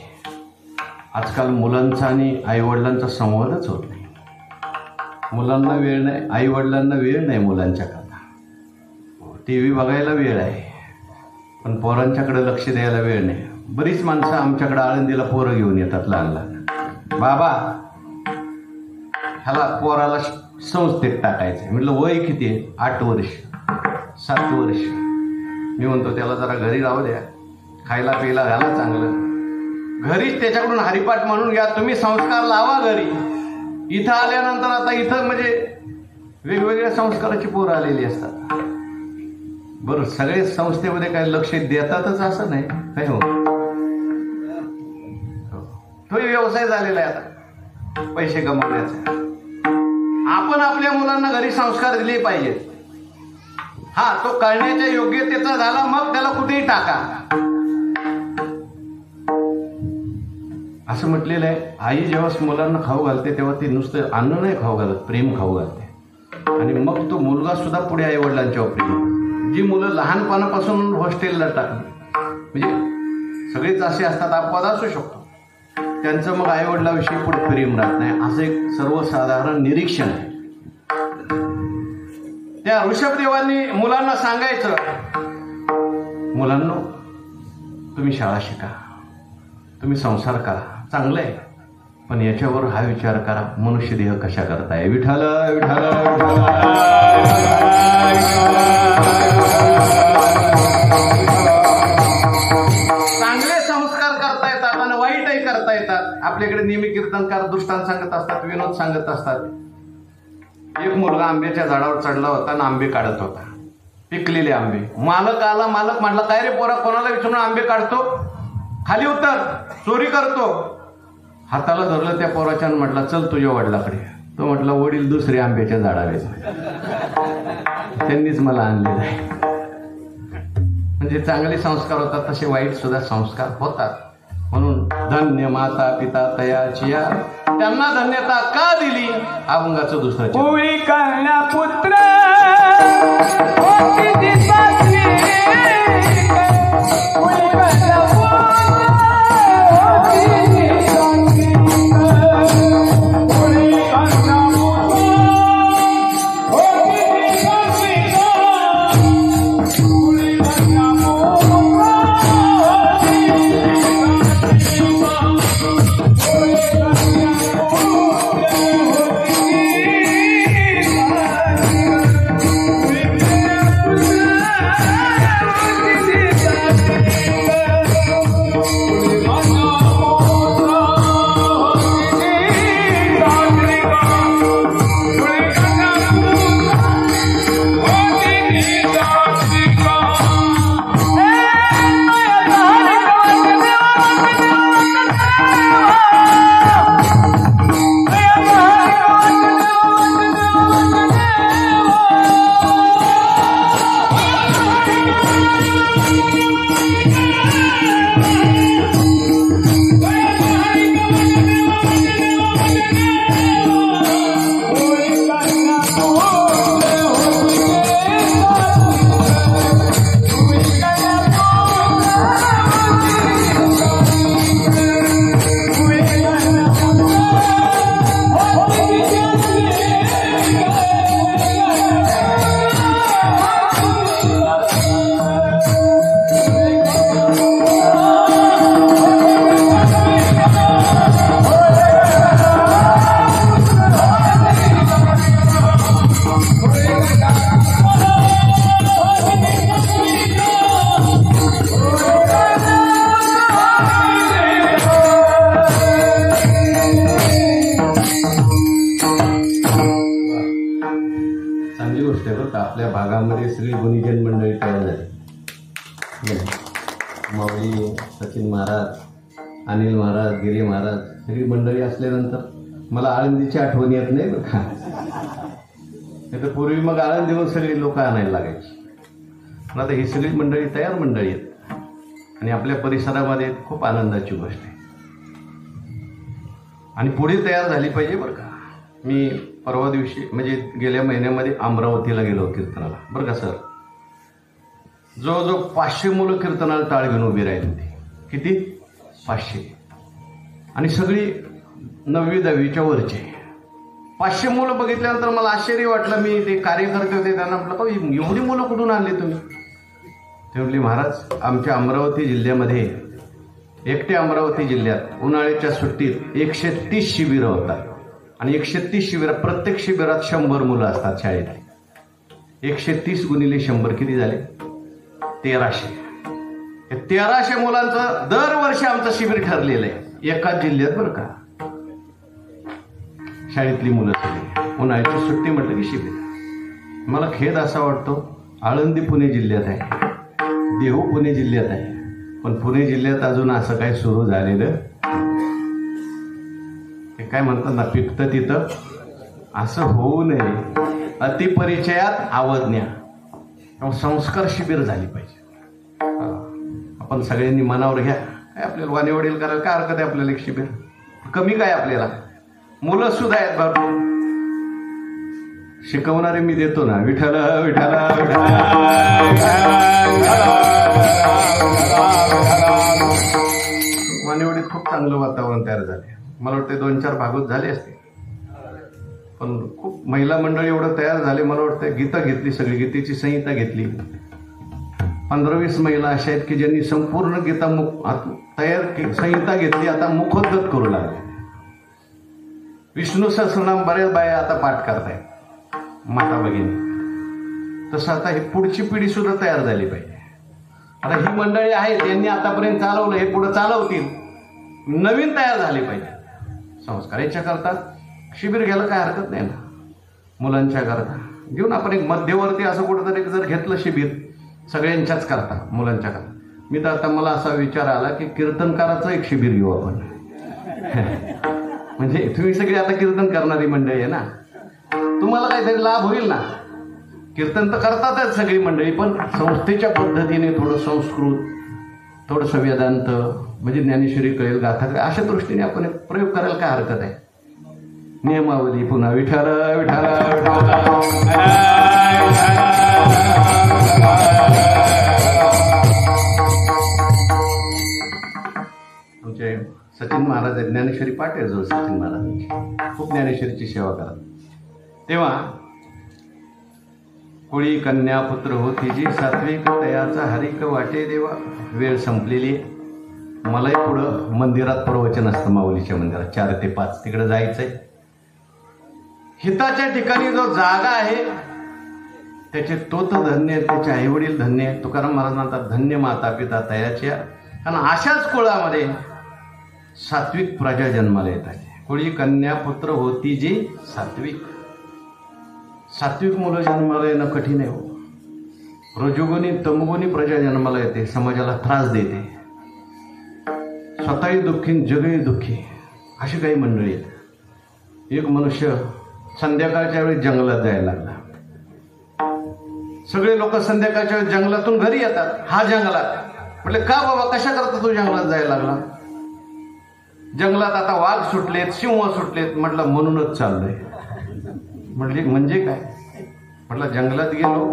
आजकाल मुलांचा आणि आईवडिलांचा संवादच होत नाही. मुलांना वेळ नाही, आईवडिलांना वेळ नाही मुलांच्याकरता. TV बघायला वेळ आहे पण पोरांच्याकडे लक्ष द्यायला वेळ नाही. बरीच माणसं आमच्याकडे आळंदीला पोरं घेऊन येतात लहान लहान. बाबा ह्याला पोराला संस्थेत टाकायचं. म्हटलं वय किती आहे? 8 वर्ष 7 वर्ष. मी म्हणतो त्याला जरा घरी राहू द्या, खायला प्यायला घाला चांगलं, घरीच त्याच्याकडून हरिपाठ म्हणून घ्या, तुम्ही संस्कार लावा घरी. इथं आल्यानंतर आता इथं म्हणजे वेगवेगळ्या संस्काराची पोरं आलेली असतात. बरं सगळे संस्थेमध्ये काय लक्ष देतातच असं नाही काय हो. तो व्यवसाय झालेला आहे आता पैसे कमवण्याचा. आपण आपल्या मुलांना घरी संस्कार दिले पाहिजेत. हा तो कळण्याच्या योग्यतेचा झाला मग त्याला कुठेही टाका. असं म्हटलेलं आहे आई जेव्हा मुलांना खाऊ घालते तेव्हा ती नुसतं अन्न नाही खाऊ घालत, प्रेम खाऊ घालते. आणि मग तो मुलगा सुद्धा पुढे आई वडिलांच्यावर प्रेम. जी मुलं लहानपणापासून हॉस्टेलला टाकली म्हणजे सगळेच असे असतात, अपवाद असू शकतो, त्यांचं मग आई वडिलाविषयी पुढे प्रेम राहत नाही. असं एक सर्वसाधारण निरीक्षण आहे. त्या ऋषभदेवांनी मुलांना सांगायचं मुलांनो तुम्ही शाळा शिका, तुम्ही संसार करा, चांगलं आहे, पण याच्यावर हा विचार करा मनुष्य देह कशा करताय. विठ्ठल विठ्ठल. चांगले संस्कार करता येतात आणि वाईटही करता येतात. आपल्याकडे नेहमी कीर्तनकार दृष्टांत सांगत असतात, विनोद सांगत असतात. एक मुलगा आंब्याच्या झाडावर चढला होता आणि आंबे काढत होता, पिकलेले आंबे. मालक आला, मालक म्हटला काय रे पोरा कोणाला विचारून आंबे काढतो, खाली उतर, चोरी करतो. हाताला धरलं त्या पोराच्या म्हटलं चल तुझ्या वडिलाकडे. तो म्हटला वडील दुसरे आंब्याच्या झाडावर, त्यांनीच मला आणलेलं आहे. म्हणजे चांगले संस्कार होतात तसे वाईट सुद्धा संस्कार होतात. म्हणून धन्य माता पिता तयाचिया, त्यांना धन्यता का दिली. अभंगाचं दुसरं पुळी कन्या पुत्र आपल्या भागामध्ये सगळी गुणीजन मंडळी तयार झाली. माऊली, सचिन महाराज, अनिल महाराज, गिरी महाराज सगळी मंडळी असल्यानंतर मला आळंदीची आठवण येत नाही बरं का. नाही तर पूर्वी मग आळंदीहून सगळी लोक आणायला लागायची. पण आता ही सगळी मंडळी तयार मंडळी आहेत आणि आपल्या परिसरामध्ये खूप आनंदाची गोष्ट आहे आणि पुढे तयार झाली पाहिजे बरं का. मी परवा दिवशी म्हणजे गेल्या महिन्यामध्ये अमरावतीला गेलो कीर्तनाला बरं का सर. जवळजवळ 500 मुलं कीर्तनाला टाळ घेऊन उभी राहिली होती. किती? 500. आणि सगळी 9वी 10वीच्या वरचे 500 मुलं बघितल्यानंतर मला आश्चर्य वाटलं. मी ते कार्यकर्ते होते त्यांना म्हटलं, एवढी मुलं कुठून आणली तुम्ही? ते म्हटले, महाराज आमच्या अमरावती जिल्ह्यामध्ये एकट्या अमरावती जिल्ह्यात उन्हाळ्याच्या सुट्टीत 130 शिबिरं होतात आणि 130 शिबिरात प्रत्येक शिबिरात 100 मुलं असतात शाळेतली. 130 गुणिले 100 किती झाले? 1300. 1300 मुलांचं दरवर्षी आमचं शिबिर ठरलेलं आहे एकाच जिल्ह्यात बरं का. शाळेतली मुलं सगळी उन्हाळ्याची सुट्टी म्हटलं की शिबिर. मला खेद असा वाटतो, आळंदी पुणे जिल्ह्यात आहे, देहू पुणे जिल्ह्यात आहे, पण पुणे जिल्ह्यात अजून असं काही सुरू झालेलं ते काय म्हणतात ना, पिकतं तिथं असं होऊ नये. अतिपरिचयात अवज्ञा. संस्कार शिबिर झाली पाहिजे. आपण सगळ्यांनी मनावर घ्या. काय आपल्याला वाणी वडील करायला काय हरकत आहे? आपल्याला एक शिबिर कमी काय? आपल्याला मुलं सुद्धा आहेत भरपूर. शिकवणारे मी देतो ना, विठ्ठल विठ्ठल वाणीवडीत खूप चांगलं वातावरण तयार झाले. मला वाटतं 2-4 भागवत झाले असते, पण खूप महिला मंडळी एवढं तयार झाले. मला वाटतं गीता घेतली, सगळी गीतेची संहिता घेतली. 15-20 महिला अशा आहेत की ज्यांनी संपूर्ण गीता तयार संहिता घेतली. आता मुखोद्गत करू लागले. विष्णू सहस्रनाम बऱ्याच बाया आता पाठ करतायत, माता भगिनी. तसं आता ही पुढची पिढी सुद्धा तयार झाली पाहिजे. आता ही मंडळी आहेत, यांनी आतापर्यंत चालवलं, हे पुढे चालवतील. नवीन तयार झाले पाहिजे संस्कार. याच्याकरता शिबिर घ्यायला काय हरकत नाही ना. मुलांच्या करता घेऊन आपण एक मध्यवर्ती असं कुठंतरी जर घेतलं शिबिर सगळ्यांच्याच करता, मुलांच्या करता. मी तर आता मला असा विचार आला की कीर्तनकाराचं एक शिबिर घेऊ आपण. म्हणजे तुम्ही सगळी आता कीर्तन करणारी मंडळी आहे ना, तुम्हाला काहीतरी लाभ होईल ना. कीर्तन तर करतातच सगळी मंडळी, पण संस्थेच्या पद्धतीने थोडं संस्कृत, थोडंसं वेदांत, म्हणजे ज्ञानेश्वरी कळेल, गाथा कळेल, अशा दृष्टीने आपण एक प्रयोग करायला काय हरकत आहे. नियमावली पुन्हा विठ्ठल विठ्ठल आमचे सचिन महाराज आहेत, ज्ञानेश्वरी पाठ आहे जो सचिन महाराजांची, खूप ज्ञानेश्वरीची सेवा करतात. तेव्हा कुळी कन्या पुत्र होती जी सात्विक तयाचा हरिक वाटे देवा. वेळ संपलेली. मलाही पुढं मंदिरात प्रवचन असतं, माऊलीच्या मंदिरात 4 ते 5 तिकडे जायचंय. हिताच्या ठिकाणी जो जागा आहे त्याचे तोत धन्य, त्याचे आईवडील धन्य. तुकाराम महाराज म्हणतात, धन्य माता पिता तयाच्या. कारण अशाच कुळामध्ये सात्विक प्रजा जन्माला येतात. कुळी कन्या पुत्र होती जी सात्विक. सात्विक मुलं जन्माला येणं कठीण आहे. रजोगुणी तमगुणी प्रजा जन्माला येते, समाजाला त्रास देते, स्वतःही दुःखी जगही दुःखी, अशी काही मंडळी आहेत. एक मनुष्य संध्याकाळच्या वेळी जंगलात जायला लागला. सगळे लोक संध्याकाळच्या वेळी जंगलातून घरी येतात. हा जंगलात. म्हटले, का बाबा कशा करता तू जंगलात जायला लागला? जंगलात आता वाघ सुटलेत, सिंह सुटलेत. म्हटलं म्हणूनच चाललोय. म्हटले म्हणजे काय? म्हटलं जंगलात गेलो,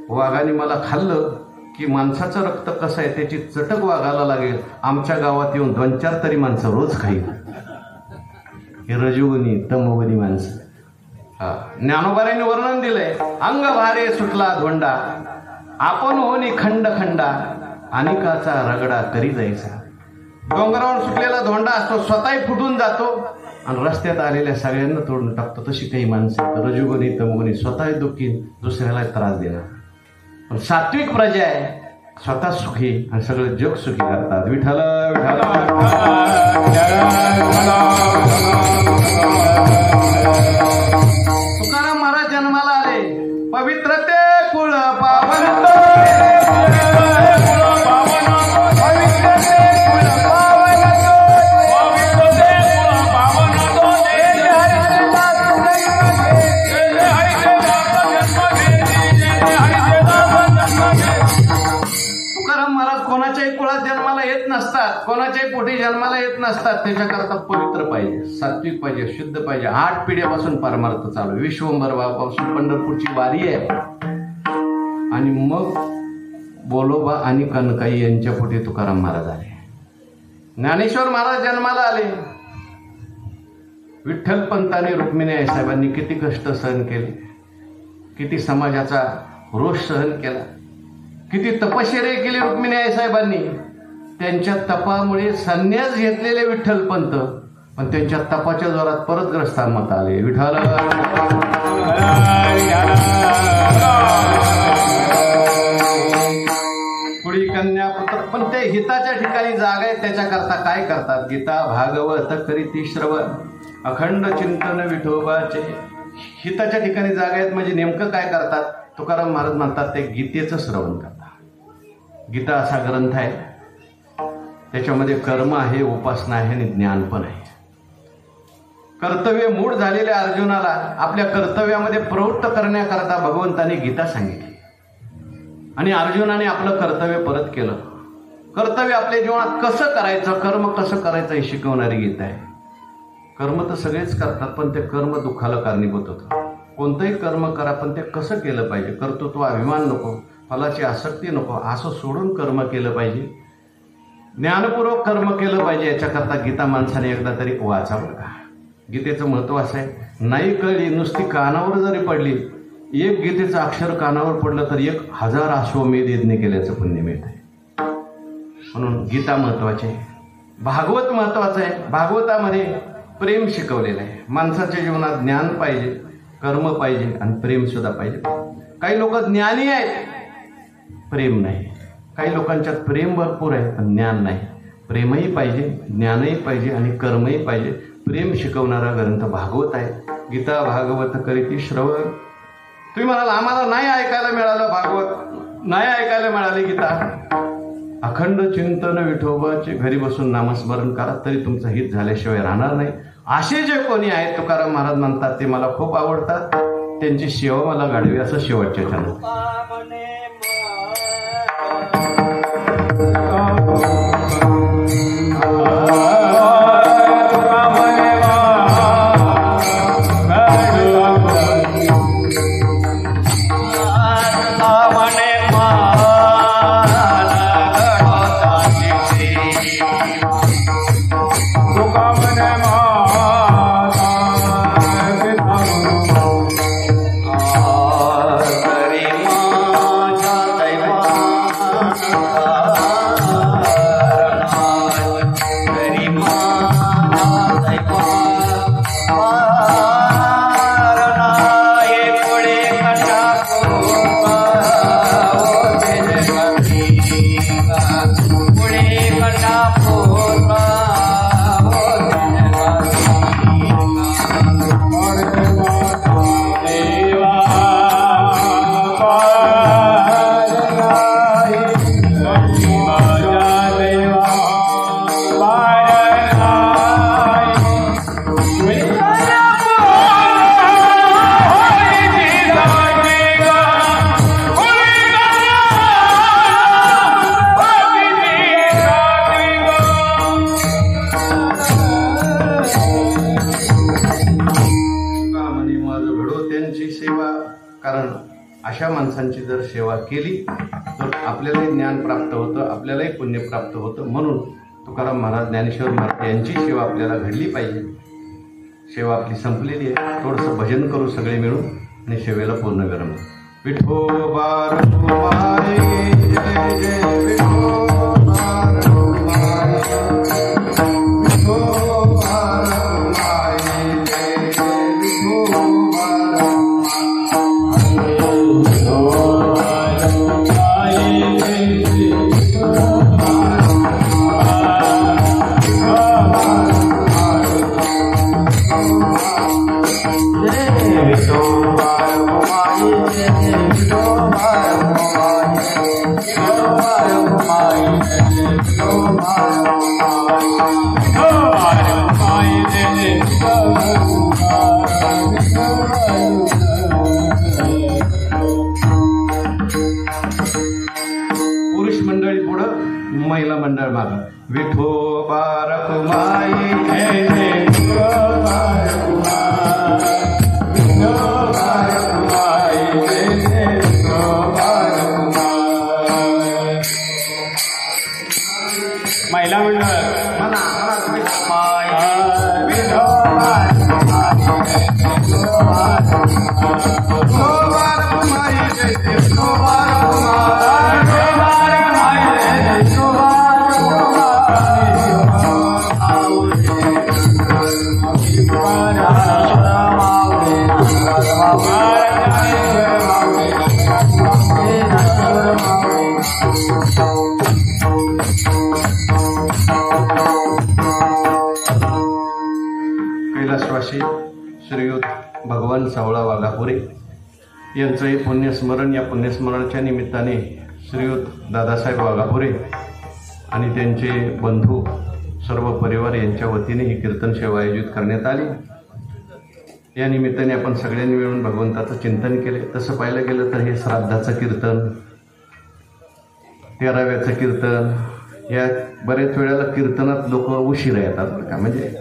वाघाने मला खाल्लं की माणसाचं रक्त कसं आहे त्याची चटक वाघाला लागेल. आमच्या गावात येऊन 2-4 तरी माणसं रोज खाईल. हे रजोगुणी तमोगुणी माणसं. ज्ञानोबारांनी वर्णन दिलंय, अंग भारे सुटला धोंडा, आपण होनी खंड खंडा, अनिकाचा रगडा करी जायचा. डोंगरावर सुटलेला धोंडा असतो, स्वतःही फुटून जातो आणि रस्त्यात आलेल्या सगळ्यांना तोडून टाकतो. तशी काही माणसं रजोगुणी तमोगुणी, स्वतः दुःखी, दुसऱ्याला त्रास देणार. पण सात्विक प्रजा आहे, स्वतः सुखी आणि सगळं जग सुखी करतात. विठ्ठल विठ्ठल. तुकाराम महाराज जन्माला आले, पवित्र ते कुळ पावन, कोणाच्याही कुळात जन्माला येत नसतात, कोणाच्याही पोटी जन्माला येत नसतात. त्याच्याकरता पवित्र पाहिजे, सात्विक पाहिजे, शुद्ध पाहिजे. 8 पिढ्यापासून परमार्थ चालू, विश्वंभर पासून पंढरपूरची वारी आहे. आणि मग बोलोबा आणि कनकाई यांच्या पोटी तुकाराम महाराज आले. ज्ञानेश्वर महाराज जन्माला आले. विठ्ठल पंतांनी रुक्मिणी आई साहेबांनी किती कष्ट सहन केले, किती समाजाचा रोष सहन केला, किती तपश्चर्या केली रुक्मिणी आई साहेबांनी. त्यांच्या तपामुळे संन्यास घेतलेले विठ्ठल पंत, पण त्यांच्या तपाच्या जोरात परत ग्रस्तांमत आले. विठ्ठल कुळी कन्या पुत्र, पण ते हिताच्या ठिकाणी जागा आहे. त्याच्याकरता काय करतात? गीता भागवत करीती श्रवण, अखंड चिंतन विठोबाचे. हिताच्या ठिकाणी जागा आहेत म्हणजे नेमकं काय करतात? तुकाराम महाराज म्हणतात ते गीतेचं श्रवण करतात. गीता असा ग्रंथ आहे, त्याच्यामध्ये कर्म आहे, उपासना आहे आणि ज्ञान पण आहे. कर्तव्य मूढ झालेल्या अर्जुनाला आपल्या कर्तव्यामध्ये प्रवृत्त करण्याकरता भगवंतांनी गीता सांगितली आणि अर्जुनाने आपलं कर्तव्य परत केलं. कर्तव्य आपल्या जीवनात कसं करायचं, कर्म कसं करायचं हे शिकवणारी गीता आहे. कर्म तर सगळेच करतात, पण ते कर्म दुःखाला कारणीभूत होतं. कोणतंही कर्म करा, पण ते कसं केलं पाहिजे. कर्तृत्व अभिमान नको, फलाची आसक्ती नको, असं सोडून कर्म केलं पाहिजे. ज्ञानपूर्वक कर्म केलं पाहिजे. याच्याकरता गीता माणसाने एकदा तरी वाचावं का. गीतेचं महत्त्व असं आहे, नाही कळली नुसती कानावर जरी पडली, एक गीतेचं अक्षर कानावर पडलं तर 1000 अश्वमेध यज्ञ केल्याचं पुण्य मिळत आहे. म्हणून गीता महत्त्वाची आहे. भागवत महत्त्वाचं आहे. भागवतामध्ये प्रेम शिकवलेलं आहे. माणसाच्या जीवनात ज्ञान पाहिजे, कर्म पाहिजे आणि प्रेम सुद्धा पाहिजे. काही लोक ज्ञानी आहेत, प्रेम नाही. काही लोकांच्यात प्रेम भरपूर आहे पण ज्ञान नाही. प्रेमही पाहिजे, ज्ञानही पाहिजे आणि कर्मही पाहिजे. प्रेम शिकवणारा ग्रंथ भागवत आहे. गीता भागवत करीती श्रवण. तुम्ही म्हणाल आम्हाला नाही ऐकायला मिळालं भागवत, नाही ऐकायला मिळाली गीता. अखंड चिंतन विठोबाचे घरी बसून नामस्मरण करा, तरी तुमचं हित झाल्याशिवाय राहणार नाही. असे जे कोणी आहेत, तुकाराम महाराज म्हणतात ते मला खूप आवडतात, त्यांची सेवा मला घडावी असं शेवटच्या चरण. अशा माणसांची जर सेवा केली तर आपल्यालाही ज्ञान प्राप्त होतं, आपल्यालाही पुण्य प्राप्त होतं. म्हणून तुकाराम महाराज, ज्ञानेश्वर महाराज यांची सेवा आपल्याला घडली पाहिजे. सेवा आपली संपलेली आहे. थोडंसं भजन करू सगळे मिळून आणि सेवेला पूर्ण विराम. विठोबा रखुमाई जय जय विठोबा रखुमाई, विठोबा रखुमाई जय जय विठोबा पुरुष मंडळी पुढं, महिला मंडळ मागं. विठोबा रखुमाई जय जय विठोबा रखुमाई, विठोबा रखुमाई जय जय विठोबा रखुमाई. महिला मंडळ कैलासवासी श्रीयुत भगवान सावळा वाघापुरे यांचं हे पुण्यस्मरण, या पुण्यस्मरणाच्या निमित्ताने श्रीयुत दादासाहेब वाघापुरे आणि त्यांचे बंधू सर्व परिवार यांच्या वतीने ही कीर्तन सेवा आयोजित करण्यात आली. या निमित्ताने आपण सगळ्यांनी मिळून भगवंताचं चिंतन केले. तसं पाहायला गेलं तर हे श्राद्धाचं कीर्तन, 13व्याचं कीर्तन, या बरेच वेळेला कीर्तनात लोक उशिरा येतात बरं का. म्हणजे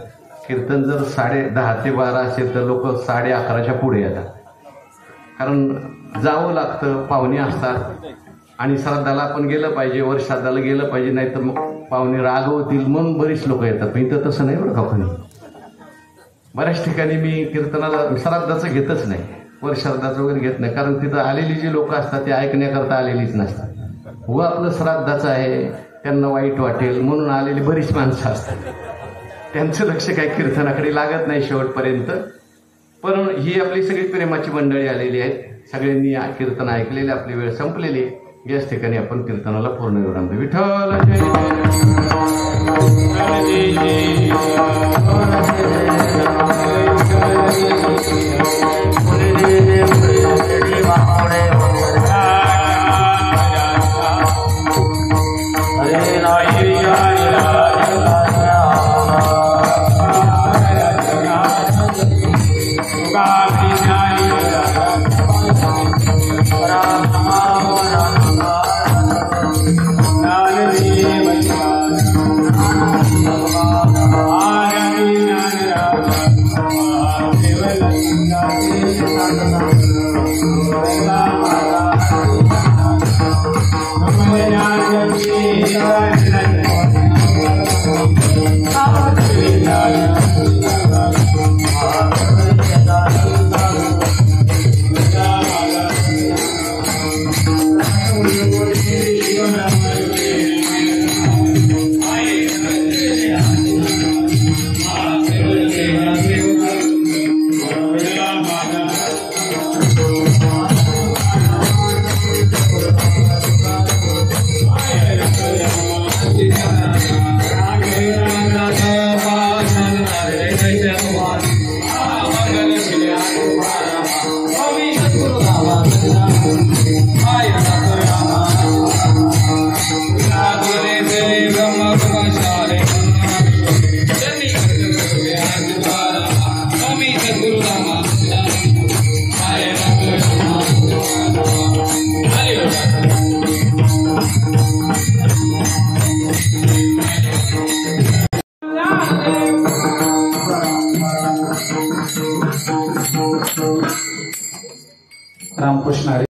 कीर्तन जर 10:30 ते 12 असेल तर लोक 11:30च्या पुढे येतात. कारण जावं लागतं, पाहुणे असतात आणि श्राद्धाला आपण गेलं पाहिजे, वर श्राद्धाला गेलं पाहिजे, नाहीतर मग पाहुणे रागवतील म्हणून बरीच लोक येतात. पण इथं तसं नाही बरं का. कोणी बऱ्याच ठिकाणी मी कीर्तनाला श्राद्धाचं घेतच नाही, वर श्राद्धाचं वगैरे घेत नाही. कारण तिथं आलेली जी लोक असतात ते ऐकण्याकरता आलेलीच नसतात. व आपलं श्राद्धाचं आहे, त्यांना वाईट वाटेल म्हणून आलेली बरीच माणसं असतात. त्यांचं लक्ष काही कीर्तनाकडे लागत नाही शेवटपर्यंत. पण ही आपली सगळी प्रेमाची मंडळी आलेली आहेत. सगळ्यांनी कीर्तन ऐकलेले, आपली वेळ संपलेली आहे. याच ठिकाणी आपण कीर्तनाला पूर्ण विराम देऊ. विठ्ठल जय रामकृष्ण हरी.